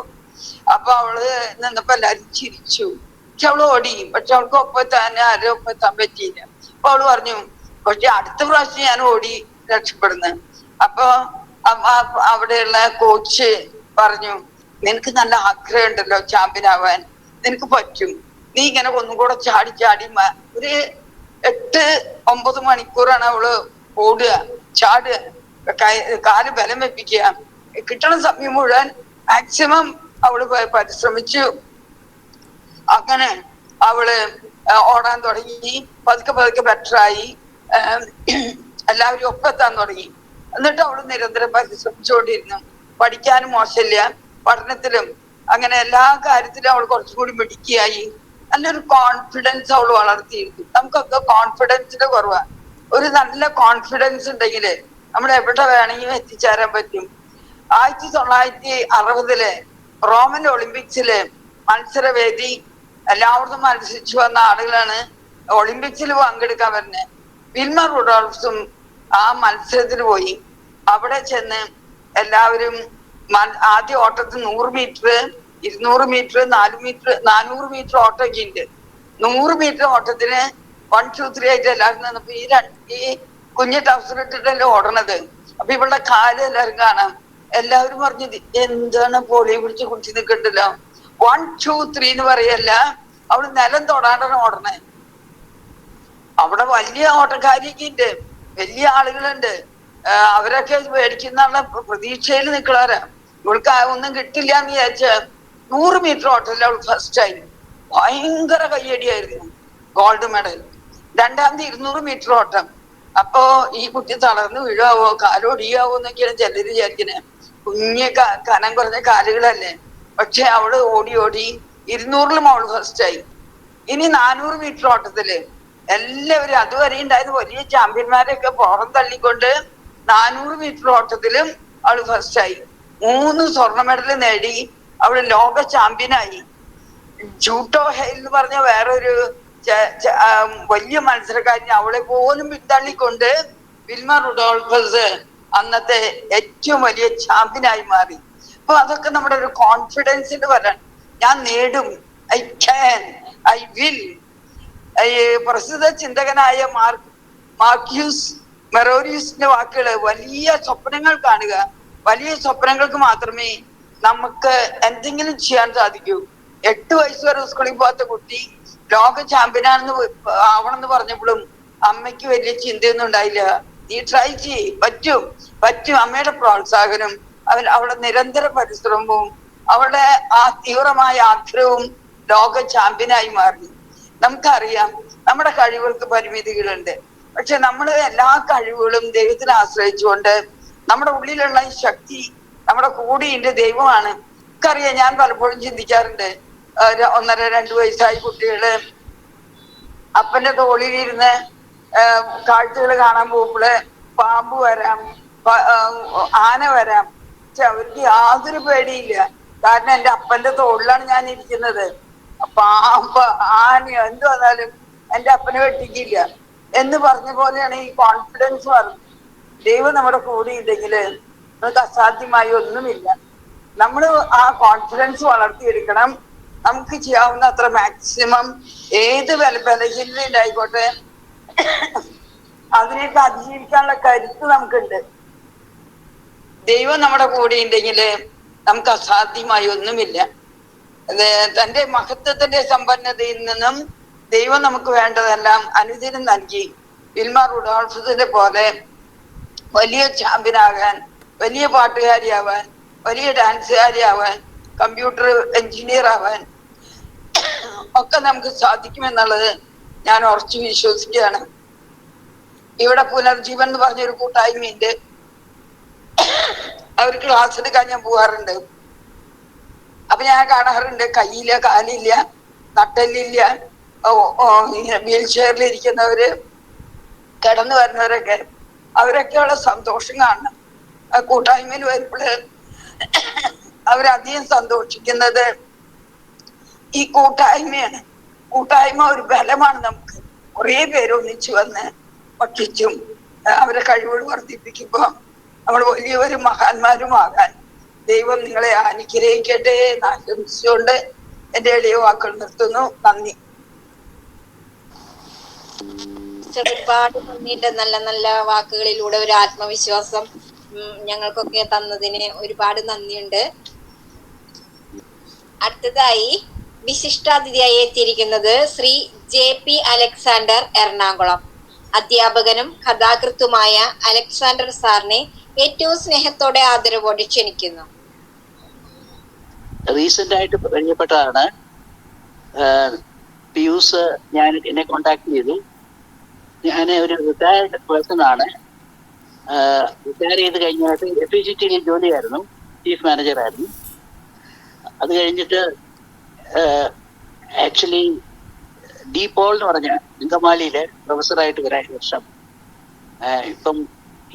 അപ്പൊ അവള് നിന്നപ്പോ എല്ലാരും ചിരിച്ചു. പക്ഷെ അവള് ഓടി, പക്ഷെ അവൾക്ക് ഒപ്പം ആരും ഒപ്പെത്താൻ പറ്റിയില്ല. അപ്പൊ അവള് പറഞ്ഞു, പക്ഷെ അടുത്ത പ്രാവശ്യം ഞാൻ ഓടി രക്ഷപ്പെടുന്നു. അപ്പൊ അവിടെയുള്ള കോച്ച് പറഞ്ഞു, നിനക്ക് നല്ല ആഗ്രഹം ഉണ്ടല്ലോ ചാമ്പ്യൻ ആവാൻ, നിനക്ക് പറ്റും, നീ ഇങ്ങനെ ഒന്നും കൂടെ ചാടി ഒരു 8-9 മണിക്കൂറാണ് അവള് ഓടുക, ചാടുക, കാല് ബലം വെപ്പിക്കുക. കിട്ടണ സമയം മുഴുവൻ മാക്സിമം അവള് പരിശ്രമിച്ചു. അങ്ങനെ അവള് ഓടാൻ തുടങ്ങി, പതുക്കെ ബെറ്ററായി, എല്ലാവരും ഒപ്പെത്താൻ തുടങ്ങി. എന്നിട്ട് അവള് നിരന്തരം പരിശ്രമിച്ചുകൊണ്ടിരുന്നു. പഠിക്കാനും മോശമില്ല, പഠനത്തിലും അങ്ങനെ എല്ലാ കാര്യത്തിലും അവൾ കുറച്ചുകൂടി മിടുക്കിയായി. നല്ലൊരു കോൺഫിഡൻസ് അവൾ വളർത്തിയിരുന്നു. നമുക്കൊക്കെ കോൺഫിഡൻസിന്റെ കുറവാണ്. ഒരു നല്ല കോൺഫിഡൻസ് ഉണ്ടെങ്കിൽ നമ്മൾ എവിടെ വേണമെങ്കിലും എത്തിച്ചേരാൻ പറ്റും. 1960 റോമൻ ഒളിമ്പിക്സില് മത്സരവേദി എല്ലാവർക്കും മത്സരിച്ചു വന്ന ആളുകളാണ് ഒളിമ്പിക്സിൽ പങ്കെടുക്കാൻ വരുന്നത്. വിൽമ റുഡോൾഫ്സും ആ മത്സരത്തിന് പോയി. അവിടെ ചെന്ന് എല്ലാവരും ആദ്യ ഓട്ടത്തിൽ 100 മീറ്റർ, 200 മീറ്റർ, 400 മീറ്റർ ഓട്ടമൊക്കെ ഉണ്ട്. 100 മീറ്റർ ഓട്ടത്തിന് 1, 2, 3 ആയിട്ട് എല്ലാവരും നിന്നപ്പോ ഈ കുഞ്ഞ് ടൗസർ ഇട്ടിട്ടല്ലേ ഓടണത്. അപ്പൊ ഇവളുടെ കാല് എല്ലാവരും കാണാം. എല്ലാവരും പറഞ്ഞത് എന്താണ് പൊളി പിടിച്ച് കുടിച്ച് നിൽക്കണ്ടല്ലോ. 1, 2, 3 എന്ന് പറയല്ല, അവള് നിലം തൊടാണ്ടാണ് ഓടണേ. അവിടെ വലിയ ഓട്ടക്കാരിയൊക്കെ ഉണ്ട്, വലിയ ആളുകളുണ്ട്. അവരൊക്കെ മേടിക്കുന്ന പ്രതീക്ഷയിൽ നിൽക്കണവരാ. ഇവൾക്ക് ഒന്നും കിട്ടില്ല എന്ന് വിചാരിച്ച 100 മീറ്റർ ഓട്ടത്തിൽ അവൾ ഫസ്റ്റ് ആയി. ഭയങ്കര കയ്യടിയായിരുന്നു, ഗോൾഡ് മെഡൽ. രണ്ടാമത് 200 മീറ്റർ ഓട്ടം. അപ്പോ ഈ കുട്ടി തളർന്ന് വീഴാവോ, കാലൊടിയാവോ എന്നൊക്കെയാണ് ചിലര് വിചാരിക്കുന്നത്. കുഞ്ഞ് കനം കുറഞ്ഞ കാലുകളല്ലേ. പക്ഷെ അവള് ഓടി 200-ലും അവള് ഫസ്റ്റ് ആയി. ഇനി 400 മീറ്റർ ഓട്ടത്തില് എല്ലാവരും അതുവരെ ഉണ്ടായിരുന്ന വലിയ ചാമ്പ്യന്മാരെയൊക്കെ പുറം തള്ളിക്കൊണ്ട് 400 മീറ്റർ ഓട്ടത്തിലും അവള് ഫസ്റ്റ് ആയി. 3 സ്വർണ്ണ മെഡൽ നേടി. അവള് ലോക ചാമ്പ്യനായി. ജൂട്ടോ ഹെയിൽ എന്ന് പറഞ്ഞ വേറൊരു വലിയ മത്സരക്കാരനെ അവളെ പോലും പിന്തള്ളിക്കൊണ്ട് വിൽമ റുഡോൾഫസ് അന്നത്തെ ഏറ്റവും വലിയ ചാമ്പ്യനായി മാറി. അപ്പൊ അതൊക്കെ നമ്മുടെ ഒരു കോൺഫിഡൻസിന് വരാൻ, ഞാൻ നേടും, ഐ ക്യാൻ, ഐ വിൽ. പ്രസിദ്ധ ചിന്തകനായ മാർക്യൂസ് മെറോറിയസിന്റെ വാക്കുകള്, വലിയ സ്വപ്നങ്ങൾ കാണുക. വലിയ സ്വപ്നങ്ങൾക്ക് മാത്രമേ നമുക്ക് എന്തെങ്കിലും ചെയ്യാൻ സാധിക്കൂ. 8 വയസ്സ് വരെ സ്കൂളിൽ പോകാത്ത കുട്ടി ലോക ചാമ്പ്യനാണെന്ന് ആവണമെന്ന് പറഞ്ഞപ്പോഴും അമ്മയ്ക്ക് വലിയ ചിന്തയൊന്നും ഉണ്ടായില്ല. നീ ട്രൈ ചെയ്യ്, പറ്റും. അമ്മയുടെ പ്രോത്സാഹനം, അവളുടെ നിരന്തര പരിശ്രമവും അവളുടെ ആ തീവ്രമായ ആഗ്രഹവും ലോക ചാമ്പ്യനായി മാറി. നമുക്കറിയാം നമ്മുടെ കഴിവുകൾക്ക് പരിമിതികളുണ്ട്. പക്ഷെ നമ്മൾ എല്ലാ കഴിവുകളും ദൈവത്തിനെ ആശ്രയിച്ചുകൊണ്ട് നമ്മുടെ ഉള്ളിലുള്ള ഈ ശക്തി നമ്മുടെ കൂടെയുണ്ട്, ദൈവമാണ്. നമുക്കറിയാം, ഞാൻ പലപ്പോഴും ചിന്തിക്കാറുണ്ട്, 1.5, 2 വയസ്സായ കുട്ടികള് അപ്പന്റെ തോളിലിരുന്ന് കാഴ്ചകൾ കാണാൻ പോകുമ്പോള് പാമ്പ് വരാം, ആന വരാം. പക്ഷെ അവർക്ക് യാതൊരു പേടിയില്ല. കാരണം എന്റെ അപ്പന്റെ തോളിലാണ് ഞാൻ ഇരിക്കുന്നത്. പാമ്പ്, ആന എന്ത് വന്നാലും എന്റെ അപ്പനെ വെട്ടിക്കില്ല എന്ന് പറഞ്ഞ പോലെയാണ് ഈ കോൺഫിഡൻസ് പറഞ്ഞത്. ദൈവം നമ്മുടെ കൂടെ ഉണ്ടെങ്കില് നമുക്ക് അസാധ്യമായി ഒന്നുമില്ല. നമ്മൾ ആ കോൺഫിഡൻസ് വളർത്തിയെടുക്കണം. നമുക്ക് ചെയ്യാവുന്ന അത്ര മാക്സിമം ഏത് ബലഹീനതയിലായിക്കോട്ടെ അതിനെയൊക്കെ അതിജീവിക്കാനുള്ള കരുത്ത് നമുക്കുണ്ട്. ദൈവം നമ്മുടെ കൂടെ ഉണ്ടെങ്കില് നമുക്ക് അസാധ്യമായി ഒന്നുമില്ല. തന്റെ മഹത്വത്തിന്റെ സമ്പന്നതയിൽ നിന്നും ദൈവം നമുക്ക് വേണ്ടതെല്ലാം അനുദിനം നൽകി. വിൽമ റുഡോൾഫസിനെ പോലെ വലിയ ചാമ്പ്യനാകാൻ, വലിയ പാട്ടുകാരിയാവാൻ, വലിയ ഡാൻസുകാരിയാവാൻ, കമ്പ്യൂട്ടർ എഞ്ചിനീയർ ആവാൻ ഒക്കെ നമുക്ക് സാധിക്കുമെന്നുള്ളത് ഞാൻ ഉറച്ചു വിശ്വസിക്കുകയാണ്. ഇവിടെ പുനർജീവൻ എന്ന് പറഞ്ഞൊരു കൂട്ടായ്മയുണ്ട്. അവർ ക്ലാസ് എടുക്കാൻ ഞാൻ പോകാറുണ്ട്. അപ്പൊ ഞാൻ കാണാറുണ്ട്, കയ്യില്ല, കാലില്ല, നട്ടെല്ലില്ല, വീൽ ചെയറിൽ ഇരിക്കുന്നവര്, കിടന്നു വരുന്നവരൊക്കെ, അവരൊക്കെയുള്ള സന്തോഷം കാണണം. ആ കൂട്ടായ്മയിൽ വരുമ്പോഴ് അവരധികം സന്തോഷിക്കുന്നത് ഈ കൂട്ടായ്മയാണ്. കൂട്ടായ്മ ഒരു ബലമാണ്. നമുക്ക് കുറെ പേര് ഒന്നിച്ചു വന്ന് ഭക്ഷിച്ചും അവരെ കഴിവുകൾ വർദ്ധിപ്പിക്കുമ്പോ നമ്മൾ വലിയവരും മഹാന്മാരുമാകാൻ ദൈവം നിങ്ങളെ അനുഗ്രഹിക്കട്ടെ എന്ന് ആശംസിച്ചുകൊണ്ട് എന്റെ എളിയ വാക്കുകൾ നിർത്തുന്നു. നന്ദി. ഒരുപാട് നന്ദിയുണ്ട്. നല്ല നല്ല വാക്കുകളിലൂടെ ഒരു ആത്മവിശ്വാസം ഞങ്ങൾക്കൊക്കെ തന്നതിന് ഒരുപാട് നന്ദിയുണ്ട്. അടുത്തതായി വിശിഷ്ടാതിഥിയായി എത്തിയിരിക്കുന്നത് ശ്രീ JP അലക്സാണ്ടർ, എറണാകുളം. അധ്യാപകനും കഥാകൃത്തുമായ അലക്സാണ്ടർ സാറിനെ ഏറ്റവും സ്നേഹത്തോടെ ആദരവോടെ ക്ഷണിക്കുന്നു. റീസെന്റ് ആയിട്ട് പരിചയപ്പെട്ടതാണ്. പിയൂസ് എന്നെ കോണ്ടാക്ട് ചെയ്തു. ഞാൻ ഒരു റിട്ടയർഡ് പേഴ്സൺ ആണ്. റിട്ടയർ ചെയ്ത് കഴിഞ്ഞിട്ട് FECTയിൽ ജോലിയായിരുന്നു, ചീഫ് മാനേജർ ആയിരുന്നു. അത് കഴിഞ്ഞിട്ട് ആക്ച്വലി ഡി പോൾ എന്ന് പറഞ്ഞ അങ്കമാലിയിലെ പ്രൊഫസറായിട്ട് 1 വർഷം. ഇപ്പം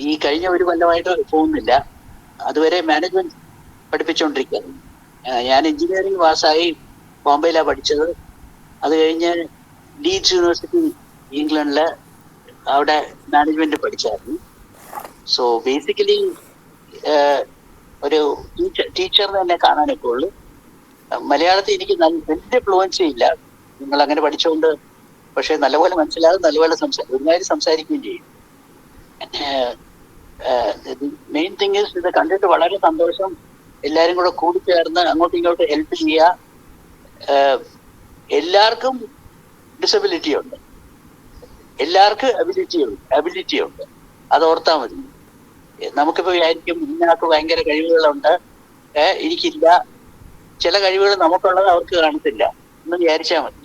ഈ കഴിഞ്ഞ 1 കൊല്ലമായിട്ട് പോകുന്നില്ല. അതുവരെ മാനേജ്മെന്റ് പഠിപ്പിച്ചുകൊണ്ടിരിക്കുകയായിരുന്നു. ഞാൻ എഞ്ചിനീയറിംഗ് പാസ്സായി ബോംബെയിലാണ് പഠിച്ചത്. അത് കഴിഞ്ഞ് ലീഡ്സ് യൂണിവേഴ്സിറ്റി ഇംഗ്ലണ്ടില് അവിടെ മാനേജ്മെന്റ് പഠിച്ചായിരുന്നു. സോ ബേസിക്കലി ഒരു ടീച്ചറിനെ തന്നെ കാണാനൊക്കെ ഉള്ളു. മലയാളത്തിൽ എനിക്ക് വലിയ ഫ്ലുവൻസി ഇല്ല, നിങ്ങൾ അങ്ങനെ പഠിച്ചുകൊണ്ട്, പക്ഷെ നല്ലപോലെ മനസ്സിലാകും, നല്ലപോലെ ഒരുമാതിരി സംസാരിക്കുകയും ചെയ്യും. മെയിൻ തിങ് ഇസ് ഇത് കണ്ടിട്ട് വളരെ സന്തോഷം. എല്ലാരും കൂടെ കൂടിച്ചേർന്ന് അങ്ങോട്ടും ഇങ്ങോട്ടും ഹെൽപ്പ് ചെയ്യുക. എല്ലാവർക്കും ഡിസബിലിറ്റി ഉണ്ട്, എല്ലാവർക്കും അബിലിറ്റി ഉണ്ട്. അത് ഓർത്താൽ മതി. നമുക്കിപ്പോ വിചാരിക്കും ഇന്നയാൾക്ക് ഭയങ്കര കഴിവുകളുണ്ട്, എനിക്കില്ല. ചില കഴിവുകൾ നമുക്കുള്ളത് അവർക്ക് കാണത്തില്ല എന്ന് വിചാരിച്ചാൽ മതി.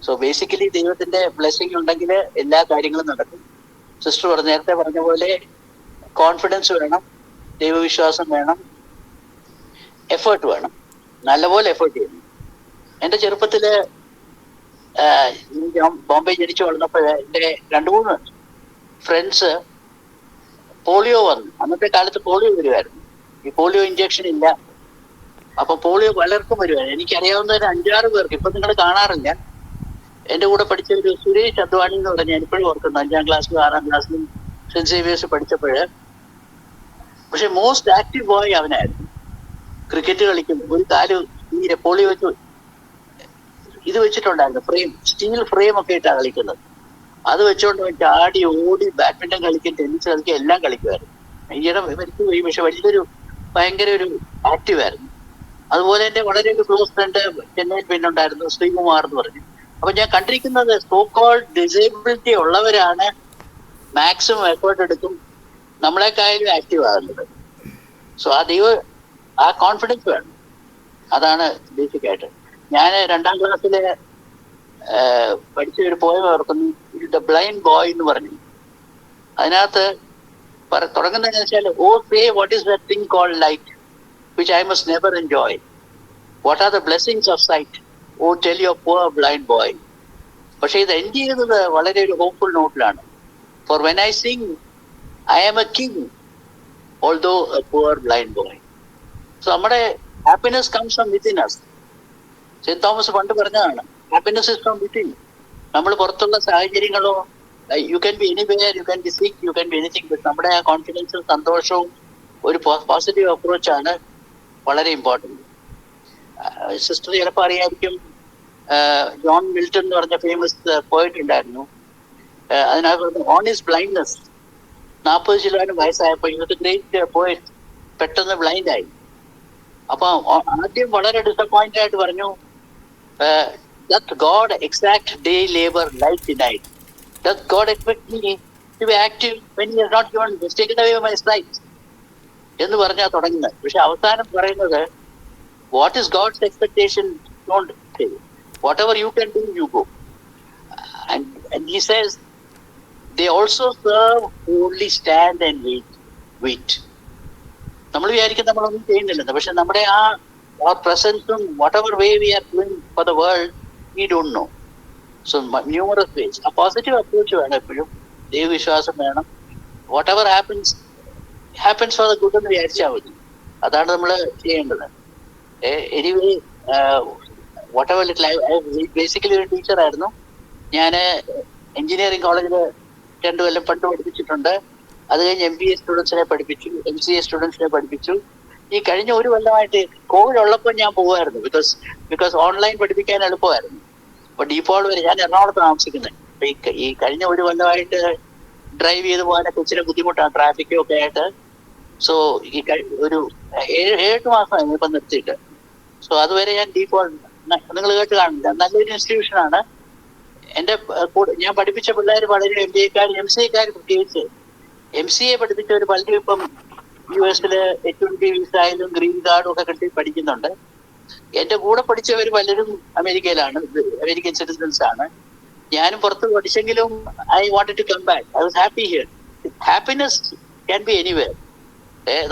സോ ബേസിക്കലി ദൈവത്തിന്റെ ബ്ലെസ്സിങ് ഉണ്ടെങ്കിൽ എല്ലാ കാര്യങ്ങളും നടക്കും. സിസ്റ്റർ നേരത്തെ പറഞ്ഞ പോലെ കോൺഫിഡൻസ് വേണം, ദൈവവിശ്വാസം വേണം, എഫേർട്ട് വേണം, നല്ലപോലെ എഫേർട്ട് ചെയ്യണം. എൻ്റെ ചെറുപ്പത്തില് ബോംബെ ജനിച്ചു വളർന്നപ്പോൾ എൻ്റെ 2-3 ഫ്രണ്ട്സ് പോളിയോ വന്നു. അന്നത്തെ കാലത്ത് പോളിയോ വരുമായിരുന്നു. ഈ പോളിയോ ഇഞ്ചക്ഷൻ ഇല്ല, അപ്പൊ പോളിയോ പലർക്കും വരുമായിരുന്നു. എനിക്കറിയാവുന്ന ഒരു 5-6 പേർക്ക്, ഇപ്പൊ നിങ്ങൾ കാണാറില്ല. എൻ്റെ കൂടെ പഠിച്ച ഒരു സുരേഷ് അദ്വാനി എന്ന് പറഞ്ഞാൽ ഞാനിപ്പോഴും ഓർക്കുന്നു. 5ാം ക്ലാസ്സിലും 6ാം ക്ലാസ്സിലും സെന്റ് സേവിയേഴ്സ് പഠിച്ചപ്പോഴ്. പക്ഷെ മോസ്റ്റ് ആക്റ്റീവ് ബോയ് അവനായിരുന്നു. ക്രിക്കറ്റ് കളിക്കും, ഒരു കാല് തീരെ പോളിയോ വെച്ച് ഇത് വെച്ചിട്ടുണ്ടായിരുന്നു, ഫ്രെയിം, സ്റ്റീൽ ഫ്രെയിം ഒക്കെ ഇട്ടാണ് കളിക്കുന്നത്. അത് വെച്ചുകൊണ്ട് ചാടി ഓടി ബാഡ്മിന്റൺ കളിക്കും, ടെന്നീസ് കളിക്കും, എല്ലാം കളിക്കുമായിരുന്നു. ഈയിടെ മരിച്ചു പോയി, പക്ഷെ വലിയൊരു ഭയങ്കര ഒരു ആക്റ്റീവായിരുന്നു. അതുപോലെ എൻ്റെ വളരെ ഒരു ക്ലോസ് ഫ്രണ്ട് ചെന്നൈയിൽ പിന്നുണ്ടായിരുന്നു, ശ്രീകുമാർ എന്ന് പറഞ്ഞു. അപ്പൊ ഞാൻ കണ്ടിരിക്കുന്നത് സോ കോൾഡ് ഡിസേബിലിറ്റി ഉള്ളവരാണ് മാക്സിമം എഫേർട്ട് എടുക്കും, നമ്മളെക്കായാലും ആക്റ്റീവ് ആകുന്നത്. സോ ആ കോൺഫിഡൻസ് വേണം. അതാണ് ബേസിക് ആയിട്ട്. ഞാൻ 2ാം ക്ലാസ്സിലെ പഠിച്ച ഒരു പോയം ഓർക്കുന്നു, ദ ബ്ലൈൻഡ് ബോയ് എന്ന് പറഞ്ഞു. അതിനകത്ത് തുടങ്ങുന്നതെന്ന് വെച്ചാൽ, oh say what is that thing called light which I must never enjoy, what are the blessings of sight, oh tell your poor blind boy. പക്ഷെ ഇത് എൻഡ് ചെയ്യുന്നത് വളരെ ഒരു ഹോപ്പ്ഫുൾ നോട്ടിലാണ്. For when I sing I am a king although a poor blind boy. So നമ്മുടെ happiness comes from within us. Saint Thomas പണ്ട് പറഞ്ഞതാണ്, happiness is from within. നമ്മൾ പുറത്തുള്ള സാഹചര്യങ്ങളോ, you can be anywhere, you can be sick, you can be anything, but നമ്മുടെ ആ കോൺഫിഡൻസും സന്തോഷവും ഒരു പോസിറ്റീവ് അപ്രോച്ചാണ് വളരെ ഇമ്പോർട്ടൻറ്റ്. സിസ്റ്റർ ചിലപ്പോൾ അറിയായിരിക്കും, ജോൺ മിൽട്ടൺ എന്ന് പറഞ്ഞ ഫേമസ് പോയിറ്റ് ഉണ്ടായിരുന്നു. അതിനകത്ത് ഓൺ ഹിസ് ബ്ലൈൻഡ്നെസ്, 40 വയസ്സായപ്പോൾ ഇന്നത്തെ ഗ്രേറ്റ് പോയിറ്റ് പെട്ടെന്ന് ബ്ലൈൻഡായി. അപ്പൊ ആദ്യം വളരെ ഡിസപ്പോയിന്റ് ആയിട്ട് പറഞ്ഞു, that God exact day labor light denied. Does God expect me to be active when he has not taken away my sight? എന്ന് പറഞ്ഞാൽ തുടങ്ങുന്നത്. പക്ഷെ അവസാനം പറയുന്നത്, what is God's expectation? Don't say. Whatever you can do, you go. And he says, they also serve who only stand and wait. നമ്മൾ വിചാരിക്കും നമ്മളൊന്നും ചെയ്യുന്നില്ലെന്ന്, പക്ഷെ നമ്മുടെ ആ പ്രസൻസും whatever way we are doing for the world we don't know. So numerous ways. ആ positive approach വേണം എപ്പോഴും, ദൈവവിശ്വാസം വേണം. Whatever happens for the good എന്ന് വിചാരിച്ചാൽ മതി. അതാണ് നമ്മൾ ചെയ്യേണ്ടത്. Anyway whatever little, basically ഒരു ടീച്ചറായിരുന്നു ഞാൻ. എഞ്ചിനീയറിംഗ് കോളേജിൽ 2 കൊല്ലം പണ്ട് പഠിപ്പിച്ചിട്ടുണ്ട്. അത് കഴിഞ്ഞ് MBA സ്റ്റുഡൻസിനെ പഠിപ്പിച്ചു, MCA സ്റ്റുഡൻസിനെ പഠിപ്പിച്ചു. ഈ കഴിഞ്ഞ 1 കൊല്ലമായിട്ട് കോവിഡ് ഉള്ളപ്പോൾ ഞാൻ പോകുമായിരുന്നു, ബിക്കോസ് ഓൺലൈൻ പഠിപ്പിക്കാൻ എളുപ്പമായിരുന്നു. അപ്പൊ ഡീഫോൾട്ട് വരെ ഞാൻ എറണാകുളത്ത് താമസിക്കുന്നത്. അപ്പൊ ഈ കഴിഞ്ഞ 1 കൊല്ലമായിട്ട് ഡ്രൈവ് ചെയ്ത് പോകാനൊക്കെ ഇച്ചിരി ബുദ്ധിമുട്ടാണ്, ട്രാഫിക്കും ഒക്കെ ആയിട്ട്. സോ ഈ ഒരു 7 മാസമായി ഇപ്പം നിർത്തിയിട്ട്. സോ അതുവരെ ഞാൻ ഡീഫോൾട്ട്, നിങ്ങൾ കേട്ട് കാണില്ല, നല്ലൊരു ഇൻസ്റ്റിറ്റ്യൂഷനാണ്. എൻ്റെ ഞാൻ പഠിപ്പിച്ച പിള്ളേർ വളരെ MBA-ക്കാർ, MCA-ക്കാർ പ്രത്യേകിച്ച്. MCA പഠിപ്പിച്ചവർ പലരും ഇപ്പം US H-1B വിസ ആയാലും ഗ്രീൻ കാർഡും ഒക്കെ കിട്ടി പഠിക്കുന്നുണ്ട്. എൻ്റെ കൂടെ പഠിച്ചവർ പലരും അമേരിക്കയിലാണ്, അമേരിക്കൻ സിറ്റിസൺസ് ആണ്. ഞാനും പുറത്ത് പഠിച്ചെങ്കിലും I wanted to come back. I was happy here. Happiness can be anywhere.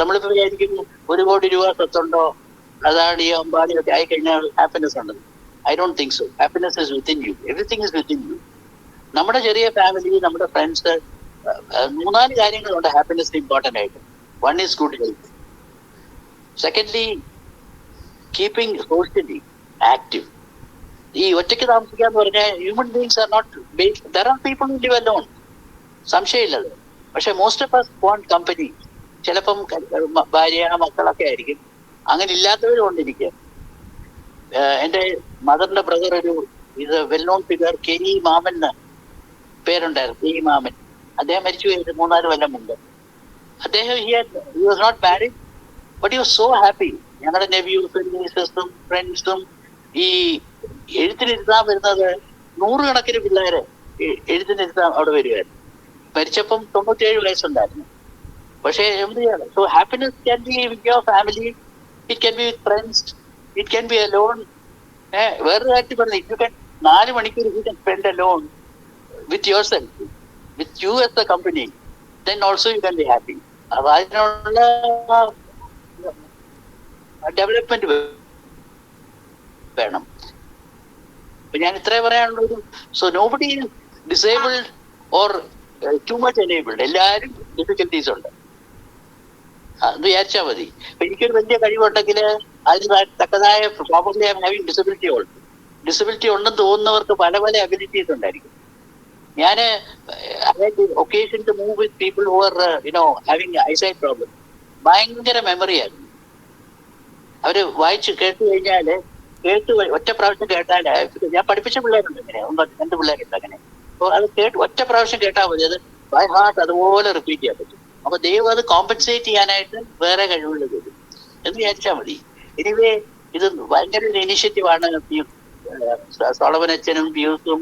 നമ്മളിപ്പോൾ വിചാരിക്കും 1 കോടി രൂപ സ്വത്തുണ്ടോ, അതാണ് ഈ അമ്പാടിയൊക്കെ ആയിക്കഴിഞ്ഞാൽ ഹാപ്പിനെസ് ഉണ്ടെന്ന്. I don't think so. Happiness is within you. Everything is within you. നമ്മുടെ ചെറിയ ഫാമിലി, നമ്മുടെ ഫ്രണ്ട്സ്, 3-4 കാര്യങ്ങളുണ്ട് ഹാപ്പിനെസ് ഇമ്പോർട്ടൻ്റ് ആയിട്ട്. One is good health. Secondly, keeping socially active. ഈ ഒറ്റയ്ക്ക് താമസിക്കാന്ന് പറഞ്ഞാൽ human beings are not, there are people who live alone. സംശയമില്ലത്. പക്ഷെ most of us want company. ചിലപ്പം ഭാര്യ മക്കളൊക്കെ ആയിരിക്കും. അങ്ങനെ ഇല്ലാത്തവരും കൊണ്ടിരിക്കുക. എൻ്റെ മദറിന്റെ ബ്രദർ ഒരു ഇത് വെൽ നോൺ ഫിഗർ കെനി മാമൻ എന്ന് പേരുണ്ടായിരുന്നു. കെനി മാമൻ. അദ്ദേഹം മരിച്ചു കഴിഞ്ഞിട്ട് 3-4 കൊല്ലം മുമ്പ്. അദ്ദേഹം he was not married but he was so happy. ഞങ്ങളുടെ നെവ്യൂസും നീസസും ഫ്രണ്ട്സും ഈ എഴുത്തിനിരുത്താൻ വരുന്നത് 100 കണക്കിന് പിള്ളേര് എഴുത്തിനിരുത്താൻ അവിടെ വരുമായിരുന്നു. മരിച്ചപ്പം 97 വയസ്സുണ്ടായിരുന്നു. പക്ഷേ എന്ത് ചെയ്യാണ്? So happiness can B with your family, it can be with friends, it can be alone. വേറൊരു കാര്യത്തിൽ പറഞ്ഞു, യു ക്യാൻ 4 മണിക്കൂർ you can spend alone with your self, with you as A company, then also you can be happy. അപ്പൊ അതിനുള്ള development വേണം. അപ്പൊ ഞാൻ ഇത്രേ പറയാനുള്ളൂ. So nobody disabled or too much enabled. എല്ലാവരും ഡിഫിക്കൽട്ടീസ് ഉണ്ട്. അത് വിചാരിച്ചാൽ മതി. അപ്പൊ എനിക്കൊരു വലിയ കഴിവുണ്ടെങ്കിൽ അതിന് തക്കതായ probably I am having disability ഉണ്ട്. ഡിസബിലിറ്റി ഉണ്ടെന്ന് തോന്നുന്നവർക്ക് പല പല അബിലിറ്റീസ് ഉണ്ടായിരിക്കും. ഞാൻ occasion to move with people who are having eyesight problem. ഭയങ്കര മെമ്മറിയായിരുന്നു. അവര് വായിച്ച് കേട്ട് കഴിഞ്ഞാല് ഒറ്റ പ്രാവശ്യം കേട്ടാല്, ഞാൻ പഠിപ്പിച്ച പിള്ളേരുണ്ട് ഇങ്ങനെ, 2 പിള്ളേരുണ്ട് അങ്ങനെ. അപ്പൊ അത് ഒറ്റ പ്രാവശ്യം കേട്ടാൽ മതി, അത് ബൈ ഹാർട്ട് അതുപോലെ റിപ്പീറ്റ് ചെയ്യാൻ പറ്റും. അപ്പൊ ദൈവം അത് കോമ്പൻസേറ്റ് ചെയ്യാനായിട്ട് വേറെ കഴിവുകൾ തരും എന്ന് വിചാരിച്ചാൽ മതി. എനിവേ ഇത് ഭയങ്കര ഒരു ഇനിഷ്യേറ്റീവാണ്. സോളമൻ അച്ഛനും പ്യൂസും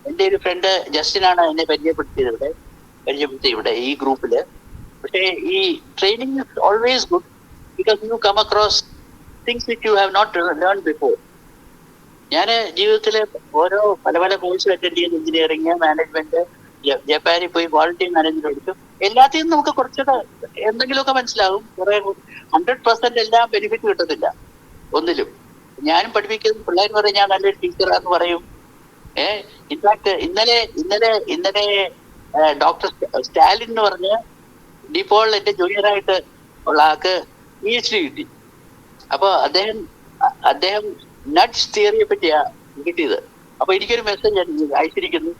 എൻ്റെ ഒരു ഫ്രണ്ട് ജസ്റ്റിനാണ് എന്നെ പരിചയപ്പെടുത്തിയത് ഇവിടെ ഈ ഗ്രൂപ്പില്. പക്ഷേ ഈ training is always good because you come across things which you have not learned before. ഞാൻ ജീവിതത്തിൽ ഓരോ പല പല കോഴ്സ് അറ്റൻഡ് ചെയ്ത്, എഞ്ചിനീയറിംഗ്, മാനേജ്മെന്റ്, ജപ്പാനിൽ പോയി ക്വാളിറ്റി മാനേജ്മെന്റ് എടുത്തു. എല്ലാത്തിനും നമുക്ക് കുറച്ചൊക്കെ എന്തെങ്കിലുമൊക്കെ മനസ്സിലാകും. കുറെ 100% എല്ലാം ബെനിഫിറ്റ് കിട്ടത്തില്ല ഒന്നിലും. ഞാനും പഠിപ്പിക്കുന്ന പിള്ളേർ പറയും ഞാൻ നല്ലൊരു ടീച്ചറാന്ന് പറയും. ഇൻഫാക്ട് ഇന്നലെ ഡോക്ടർ സ്റ്റാലിൻ എന്ന് പറഞ്ഞ് ഡിപ്പോൾ എന്റെ ജൂനിയറായിട്ട് ഉള്ള ആൾക്ക് PhD കിട്ടി. അപ്പൊ അദ്ദേഹം നട്സ് തിയറിയെ പറ്റിയാ കിട്ടിയത്. അപ്പൊ എനിക്കൊരു മെസ്സേജ് അയച്ചിരിക്കുന്നു,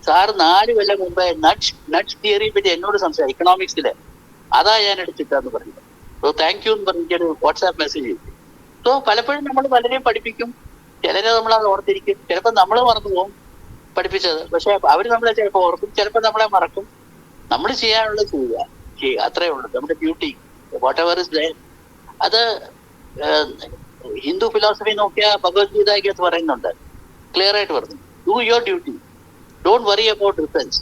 സാറ് 4 കൊല്ലം മുമ്പേ നട്സ് തിയറിയെ പറ്റി എന്നോട് സംസാരിക്കും ഇക്കണോമിക്സില്, അതാ ഞാൻ എടുത്തിട്ടാന്ന് പറഞ്ഞു. സോ താങ്ക് യു എന്ന് പറഞ്ഞൊരു വാട്സാപ്പ് മെസ്സേജ് ചെയ്തു. സോ പലപ്പോഴും നമ്മൾ പലരെയും പഠിപ്പിക്കും, ചിലരെ നമ്മളത് ഓർത്തിരിക്കും, ചിലപ്പോൾ നമ്മൾ മറന്നു പോകും പഠിപ്പിച്ചത്. പക്ഷെ അവർ നമ്മളെ ചിലപ്പോൾ ഓർക്കും, ചിലപ്പോൾ നമ്മളെ മറക്കും. നമ്മൾ ചെയ്യാനുള്ളത് ചെയ്യുക, അത്രേ ഉള്ളൂ. നമ്മുടെ ഡ്യൂട്ടി whatever is there. അത് ഹിന്ദു ഫിലോസഫി നോക്കിയാൽ ഭഗവത്ഗീതയ്ക്കകത്ത് പറയുന്നുണ്ട്, ക്ലിയർ ആയിട്ട് പറഞ്ഞു, do your duty, don't worry about results.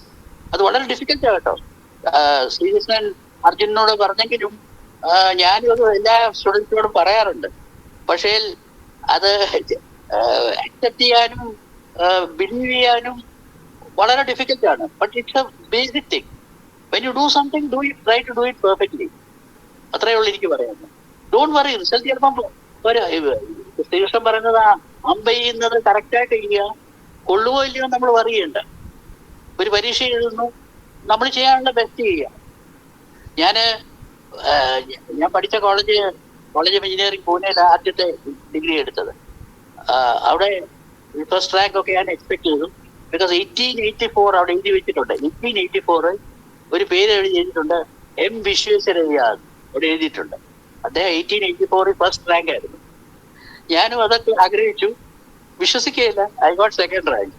അത് വളരെ ഡിഫിക്കൽട്ടാണ് കേട്ടോ. ശ്രീകൃഷ്ണൻ അർജുനനോട് പറഞ്ഞെങ്കിലും ഞാനും അത് എല്ലാ സ്റ്റുഡൻസിനോടും പറയാറുണ്ട്. പക്ഷേ അത് അക്സെപ്റ്റ് ചെയ്യാനും ബിലീവ് ചെയ്യാനും വളരെ ഡിഫിക്കൽട്ടാണ്. But it's a basic thing. When you do something, try to do it perfectly. അത്രേ ഉള്ളൂ എനിക്ക് പറയാനുള്ളത്. ഡോണ്ട് വറി, റിസൾട്ട് ചിലപ്പം ശ്രീകൃഷ്ണൻ പറയുന്നത് അമ്പെയ്യുന്നത് കറക്റ്റായിട്ട് ചെയ്യുക, കൊള്ളുവോ ഇല്ലയോ നമ്മൾ വറി ചെയ്യണ്ട. ഒരു പരീക്ഷ എഴുതുന്നു, നമ്മൾ ചെയ്യാനുള്ള ബെസ്റ്റ് ചെയ്യുക. ഞാൻ പഠിച്ച കോളേജ് ഓഫ് എഞ്ചിനീയറിംഗ് പൂനെയിൽ ആദ്യത്തെ ഡിഗ്രി എടുത്തത്. അവിടെ ഫസ്റ്റ് റാങ്ക് ഒക്കെ ഞാൻ എക്സ്പെക്ട് ചെയ്തു. ബിക്കോസ് 1884 അവിടെ എഴുതി വെച്ചിട്ടുണ്ട്. 1884 ഒരു പേര് എഴുതി ചെയ്തിട്ടുണ്ട്, M വിശ്വേശ്വരയ്യ അവിടെ എഴുതിയിട്ടുണ്ട്. അദ്ദേഹം 1884 ഫസ്റ്റ് റാങ്ക് ആയിരുന്നു. ഞാനും അതൊക്കെ ആഗ്രഹിച്ചു, വിശ്വസിക്കുകയില്ല, ഐ ഗോട്ട് സെക്കൻഡ് റാങ്ക്.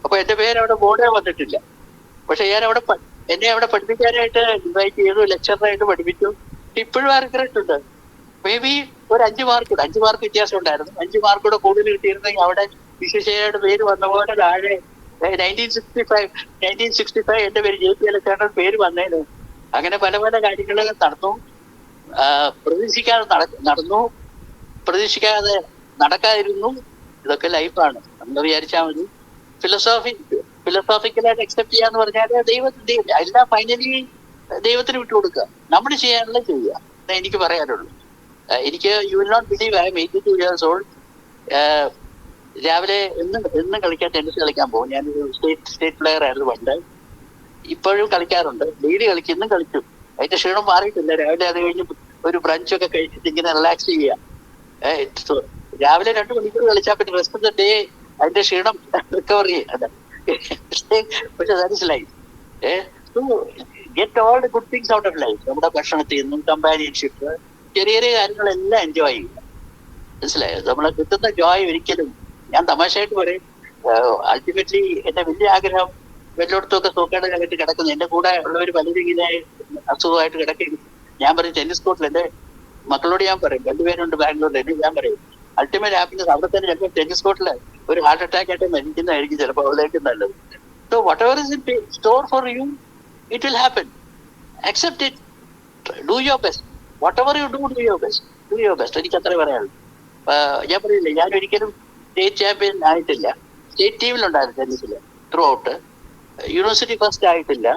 അപ്പൊ എന്റെ പേര് അവിടെ ബോർഡേ വന്നിട്ടില്ല. പക്ഷെ എന്നെ അവിടെ പഠിപ്പിക്കാനായിട്ട് ഇൻവൈറ്റ് ചെയ്തു, ലെക്ചറായിട്ട് പഠിപ്പിച്ചു. ഇപ്പോഴും ആ റിഗ്രറ്റ് ഉണ്ട്. മേ ബി ഒരു 5 മാർക്ക് വ്യത്യാസം ഉണ്ടായിരുന്നു. 5 മാർക്കൂടെ കൂടുതൽ കിട്ടിയിരുന്നെങ്കിൽ അവിടെ വിശ്വേശ്വരയ്യയുടെ പേര് വന്ന പോലെ താഴെ 1965 എന്റെ പേര് JP അലക്സാണ്ടർ പേര് വന്നേന്. അങ്ങനെ പല പല കാര്യങ്ങൾ നടന്നു. പ്രതീക്ഷിക്കാതെ നടക്കാതിരുന്നു. ഇതൊക്കെ ലൈഫാണ്, നമ്മൾ വിചാരിച്ചാൽ മതി. ഫിലോസോഫിക്കലായിട്ട് അക്സെപ്റ്റ് ചെയ്യാന്ന് പറഞ്ഞാൽ എല്ലാം ഫൈനലി ദൈവത്തിന് വിട്ടുകൊടുക്കുക, നമ്മൾ ചെയ്യാനുള്ള ചെയ്യുക. എനിക്ക് പറയാനുള്ളൂ. എനിക്ക് you will not believe, I am 82 years old. രാവിലെ എന്നും കളിക്കാൻ ടെന്നീസ് കളിക്കാൻ പോകും. ഞാനൊരു സ്റ്റേറ്റ് പ്ലെയർ ആയിരുന്നു പണ്ട്. ഇപ്പോഴും കളിക്കാറുണ്ട്, ഡെയിലി കളിക്കും, ഇന്നും കളിച്ചു. അതിന്റെ ക്ഷീണം മാറിയിട്ടില്ല. രാവിലെ അത് കഴിഞ്ഞ് ഒരു ബ്രഞ്ചൊക്കെ കഴിച്ചിട്ട് ഇങ്ങനെ റിലാക്സ് ചെയ്യുക. രാവിലെ 2 മണിക്കൂർ കളിച്ചാൽ പിന്നെ റെസ്റ്റ് ഓഫ് ദ ഡേ അതിന്റെ ക്ഷീണം റിക്കവർ ചെയ്യുക. പക്ഷെ that is life. Get all the good things out of life. നമ്മുടെ ഭക്ഷണത്തിൽ നിന്നും കമ്പാനിയൻഷിപ്പ്, ചെറിയ ചെറിയ കാര്യങ്ങളെല്ലാം എൻജോയ് ചെയ്യുക. മനസ്സിലായോ? നമ്മളെ കിട്ടുന്ന ജോയ് ഒരിക്കലും, ഞാൻ തമാശയായിട്ട് പറയും, അൾട്ടിമേറ്റ്ലി എന്റെ വലിയ ആഗ്രഹം വല്ലയിടത്തുമൊക്കെ സൂക്കേട് കഴിഞ്ഞിട്ട് കിടക്കുന്നു. എന്റെ കൂടെ ഉള്ളവർ പലരും ഇങ്ങനെ അസുഖമായിട്ട് കിടക്കുന്നു. ഞാൻ പറയും ടെന്നീസ് കോർട്ടിൽ എന്റെ മക്കളോട് ഞാൻ പറയും, 2 പേരുണ്ട് ബാംഗ്ലൂരിൽ, ഞാൻ പറയും അൾട്ടിമേറ്റ് ഹാപ്പിനെസ് അവിടെ തന്നെ. ചിലപ്പോൾ ടെന്നീസ് കോർട്ടിൽ ഒരു ഹാർട്ട് അറ്റാക്ക് ആയിട്ട് മരിക്കുന്നതായിരിക്കും ചിലപ്പോൾ അവളേക്കും നല്ലത്. So what ever is in store for you, it will happen. Accept it, do your best. What ever you do, do your best, do your best. എനിക്ക് അത്ര പറയാനുള്ളൂ. ഞാൻ പറയില്ലേ, ഞാൻ ഒരിക്കലും സ്റ്റേറ്റ് ചാമ്പ്യൻ ആയിട്ടില്ല. സ്റ്റേറ്റ് ടീമിലുണ്ടായിരുന്നു ടെന്നീസിൽ ത്രൂ ഔട്ട്. യൂണിവേഴ്സിറ്റി ഫസ്റ്റ് ആയിട്ടില്ല,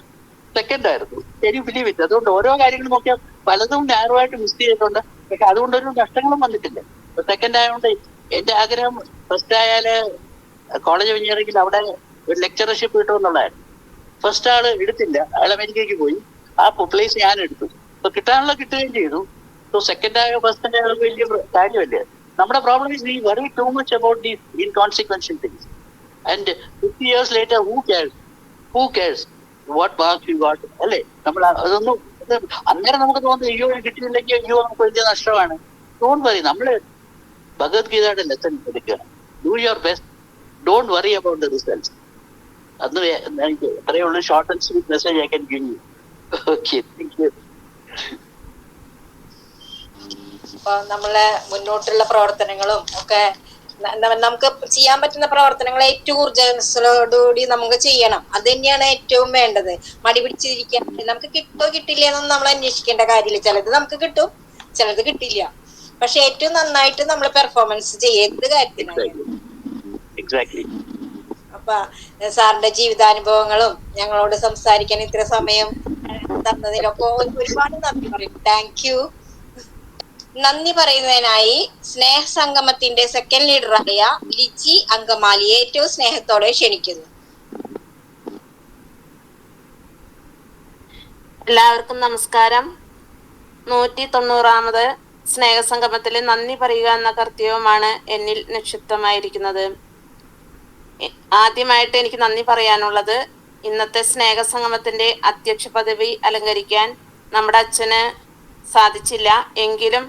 സെക്കൻഡ് ആയിരുന്നു. ശരി, ബിലീവ് ഇറ്റ്. അതുകൊണ്ട് ഓരോ കാര്യങ്ങളും നോക്കിയാൽ പലതും നാരോയിട്ട് മിസ് ചെയ്തിട്ടുണ്ട്. പക്ഷെ അതുകൊണ്ടൊരു നഷ്ടങ്ങളും വന്നിട്ടില്ല. സെക്കൻഡ് ആയതുകൊണ്ട് എന്റെ ആഗ്രഹം ഫസ്റ്റ് ആയാല് കോളേജ് ഓഫ് എഞ്ചിനീയറിംഗിൽ അവിടെ ഒരു ലെക്ചറർഷിപ്പ് കിട്ടുമെന്നുള്ളതായിരുന്നു. ഫസ്റ്റ് ആള് എടുത്തില്ല, അയാൾ അമേരിക്കയ്ക്ക് പോയി. ആ പ്ലേസ് ഞാൻ എടുത്തു. അപ്പൊ കിട്ടാനുള്ള കിട്ടുകയും ചെയ്തു. സോ സെക്കൻഡ് ആയോ ഫസ്റ്റ് ആയോ വലിയ കാര്യമല്ലേ. നമ്മുടെ problem is we worry too much about these inconsequential things. And 50 years later, who cares what marks you got, അല്ലേ? നമ്മൾ അതൊന്നും അന്നേരം നമുക്ക് തോന്നുന്നത് അയ്യോ കിട്ടിയില്ലെങ്കിൽ അയ്യോ നമുക്ക് വലിയ നഷ്ടമാണ്. Don't worry. നമ്മള് ഭഗവത്ഗീതയുടെ ലെസൺ എടുക്കുക. Do your best, don't worry about the results. അന്ന് എനിക്ക് അത്രയേ ഉള്ളൂ. Short and sweet message I can give you. Okay, thank you. അപ്പൊ നമ്മളെ മുന്നോട്ടുള്ള പ്രവർത്തനങ്ങളും ഒക്കെ നമുക്ക് ചെയ്യാൻ പറ്റുന്ന പ്രവർത്തനങ്ങൾ ഏറ്റവും ഊർജ്ജസ്വലോടുകൂടി നമുക്ക് ചെയ്യണം. അത് തന്നെയാണ് ഏറ്റവും വേണ്ടത്. മടി പിടിച്ചിരിക്കാൻ നമുക്ക് കിട്ടോ കിട്ടില്ല എന്നൊന്നും നമ്മൾ അന്വേഷിക്കേണ്ട കാര്യമില്ല. ചിലത് നമുക്ക് കിട്ടും, ചിലത് കിട്ടില്ല. പക്ഷെ ഏറ്റവും നന്നായിട്ട് നമ്മൾ പെർഫോമൻസ് ചെയ്യും എന്ത് കാര്യത്തിനാണ്. അപ്പൊ സാറിന്റെ ജീവിതാനുഭവങ്ങളും ഞങ്ങളോട് സംസാരിക്കാൻ ഇത്ര സമയം തന്നതിലൊക്കെ ഒരുപാട് നന്ദി പറയും. Thank you. നന്ദി പറയുന്നതിനായി സ്നേഹസംഗമത്തിന്റെ സെക്കൻഡ് ലീഡറായ ലിജി അങ്കമാലിയെ ഏറ്റവും സ്നേഹത്തോടെ ക്ഷണിക്കുന്നു. എല്ലാവർക്കും നമസ്കാരം. 190ാമത് സ്നേഹസംഗമത്തിൽ നന്ദി പറയുക എന്ന കർത്തവ്യമാണ് എന്നിൽ നിക്ഷിപ്തമായിരിക്കുന്നത്. ആദ്യമായിട്ട് എനിക്ക് നന്ദി പറയാനുള്ളത്, ഇന്നത്തെ സ്നേഹസംഗമത്തിന്റെ അധ്യക്ഷ പദവി അലങ്കരിക്കാൻ നമ്മുടെ അച്ഛന് സാധിച്ചില്ല. എങ്കിലും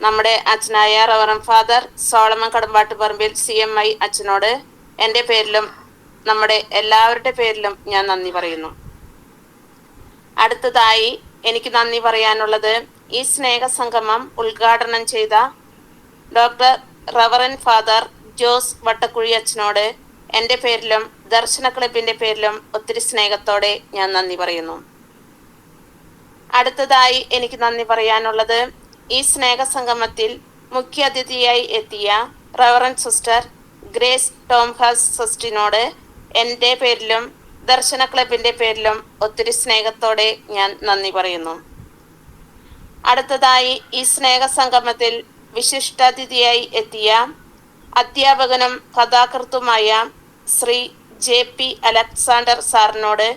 നമ്മുടെ അച്ഛനായ reverend father Solomon Kadampattuparambil CMI അച്ഛനോട് എൻ്റെ പേരിലും നമ്മുടെ എല്ലാവരുടെ പേരിലും ഞാൻ നന്ദി പറയുന്നു. അടുത്തതായി എനിക്ക് നന്ദി പറയാനുള്ളത്, ഈ സ്നേഹസംഗമം ഉദ്ഘാടനം ചെയ്ത doctor reverend father Jose Vattakuzhi അച്ഛനോട് എൻ്റെ പേരിലും ദർശന ക്ലബിന്റെ പേരിലും ഒത്തിരി സ്നേഹത്തോടെ ഞാൻ നന്ദി പറയുന്നു. അടുത്തതായി എനിക്ക് നന്ദി പറയാനുള്ളത്, ഈ സ്നേഹസംഗമത്തിൽ മുഖ്യ അതിഥിയായി എത്തിയ റവറന്റ് സിസ്റ്റർ ഗ്രേസ് ടോംഹാസ് സിസ്റ്ററിനോട് എൻ്റെ പേരിലും ദർശന ക്ലബിന്റെ പേരിലും ഒത്തിരി സ്നേഹത്തോടെ ഞാൻ നന്ദി പറയുന്നു. അടുത്തതായി ഈ സ്നേഹസംഗമത്തിൽ വിശിഷ്ടാതിഥിയായി എത്തിയ അധ്യാപകനും കഥാകൃത്തുമായ ശ്രീ JP അലക്സാണ്ടർ സാറിനോട്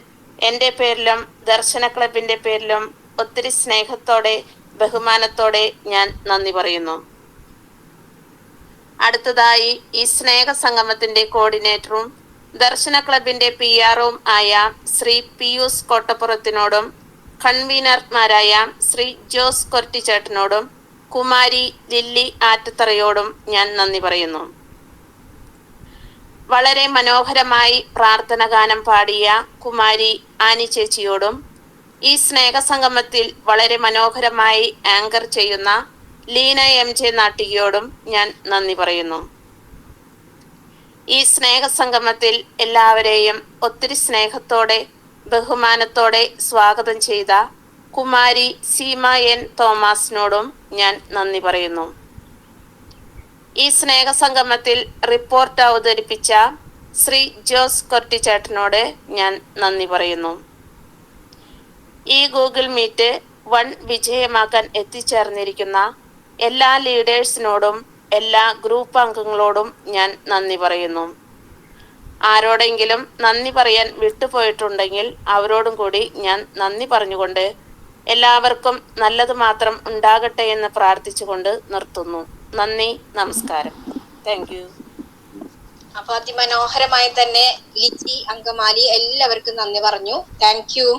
എൻ്റെ പേരിലും ദർശന ക്ലബിന്റെ പേരിലും ഒത്തിരി സ്നേഹത്തോടെ ബഹുമാനത്തോടെ ഞാൻ നന്ദി പറയുന്നു. അടുത്തതായി ഈ സ്നേഹസംഗമത്തിന്റെ കോർഡിനേറ്ററും ദർശന ക്ലബിന്റെ PR-ഉം ആയ ശ്രീ പിയൂസ് കോട്ടപ്പുറത്തിനോടും കൺവീനർമാരായ ശ്രീ ജോസ് കൊർട്ടിച്ചേട്ടനോടും കുമാരി ലില്ലി ആറ്റത്തറയോടും ഞാൻ നന്ദി പറയുന്നു. വളരെ മനോഹരമായി പ്രാർത്ഥന ഗാനം പാടിയ കുമാരി ആനി ചേച്ചിയോടും ഈ സ്നേഹസംഗമത്തിൽ വളരെ മനോഹരമായി ആങ്കർ ചെയ്യുന്ന ലീന MJ നാട്ടികയോടും ഞാൻ നന്ദി പറയുന്നു. ഈ സ്നേഹസംഗമത്തിൽ എല്ലാവരെയും ഒത്തിരി സ്നേഹത്തോടെ ബഹുമാനത്തോടെ സ്വാഗതം ചെയ്ത കുമാരി സീമ N തോമസിനോടും ഞാൻ നന്ദി പറയുന്നു. ഈ സ്നേഹസംഗമത്തിൽ റിപ്പോർട്ട് അവതരിപ്പിച്ച ശ്രീ ജോസ് കൊർട്ടിച്ചേട്ടനോട് ഞാൻ നന്ദി പറയുന്നു. ഈ ഗൂഗിൾ മീറ്റ് 1 വിജയമാക്കാൻ എത്തിച്ചേർന്നിരിക്കുന്ന എല്ലാ ലീഡേഴ്സിനോടും എല്ലാ ഗ്രൂപ്പ് അംഗങ്ങളോടും ഞാൻ നന്ദി പറയുന്നു. ആരോടെങ്കിലും നന്ദി പറയാൻ വിട്ടുപോയിട്ടുണ്ടെങ്കിൽ അവരോടും കൂടി ഞാൻ നന്ദി പറഞ്ഞുകൊണ്ട് എല്ലാവർക്കും നല്ലത് മാത്രം ഉണ്ടാകട്ടെ എന്ന് പ്രാർത്ഥിച്ചുകൊണ്ട് നിർത്തുന്നു. നന്ദി, നമസ്കാരം. Thank you. അപ്പൊ അതിമനോഹരമായി തന്നെ ലിജി അങ്കമാലി എല്ലാവർക്കും നന്ദി പറഞ്ഞു. Thank you.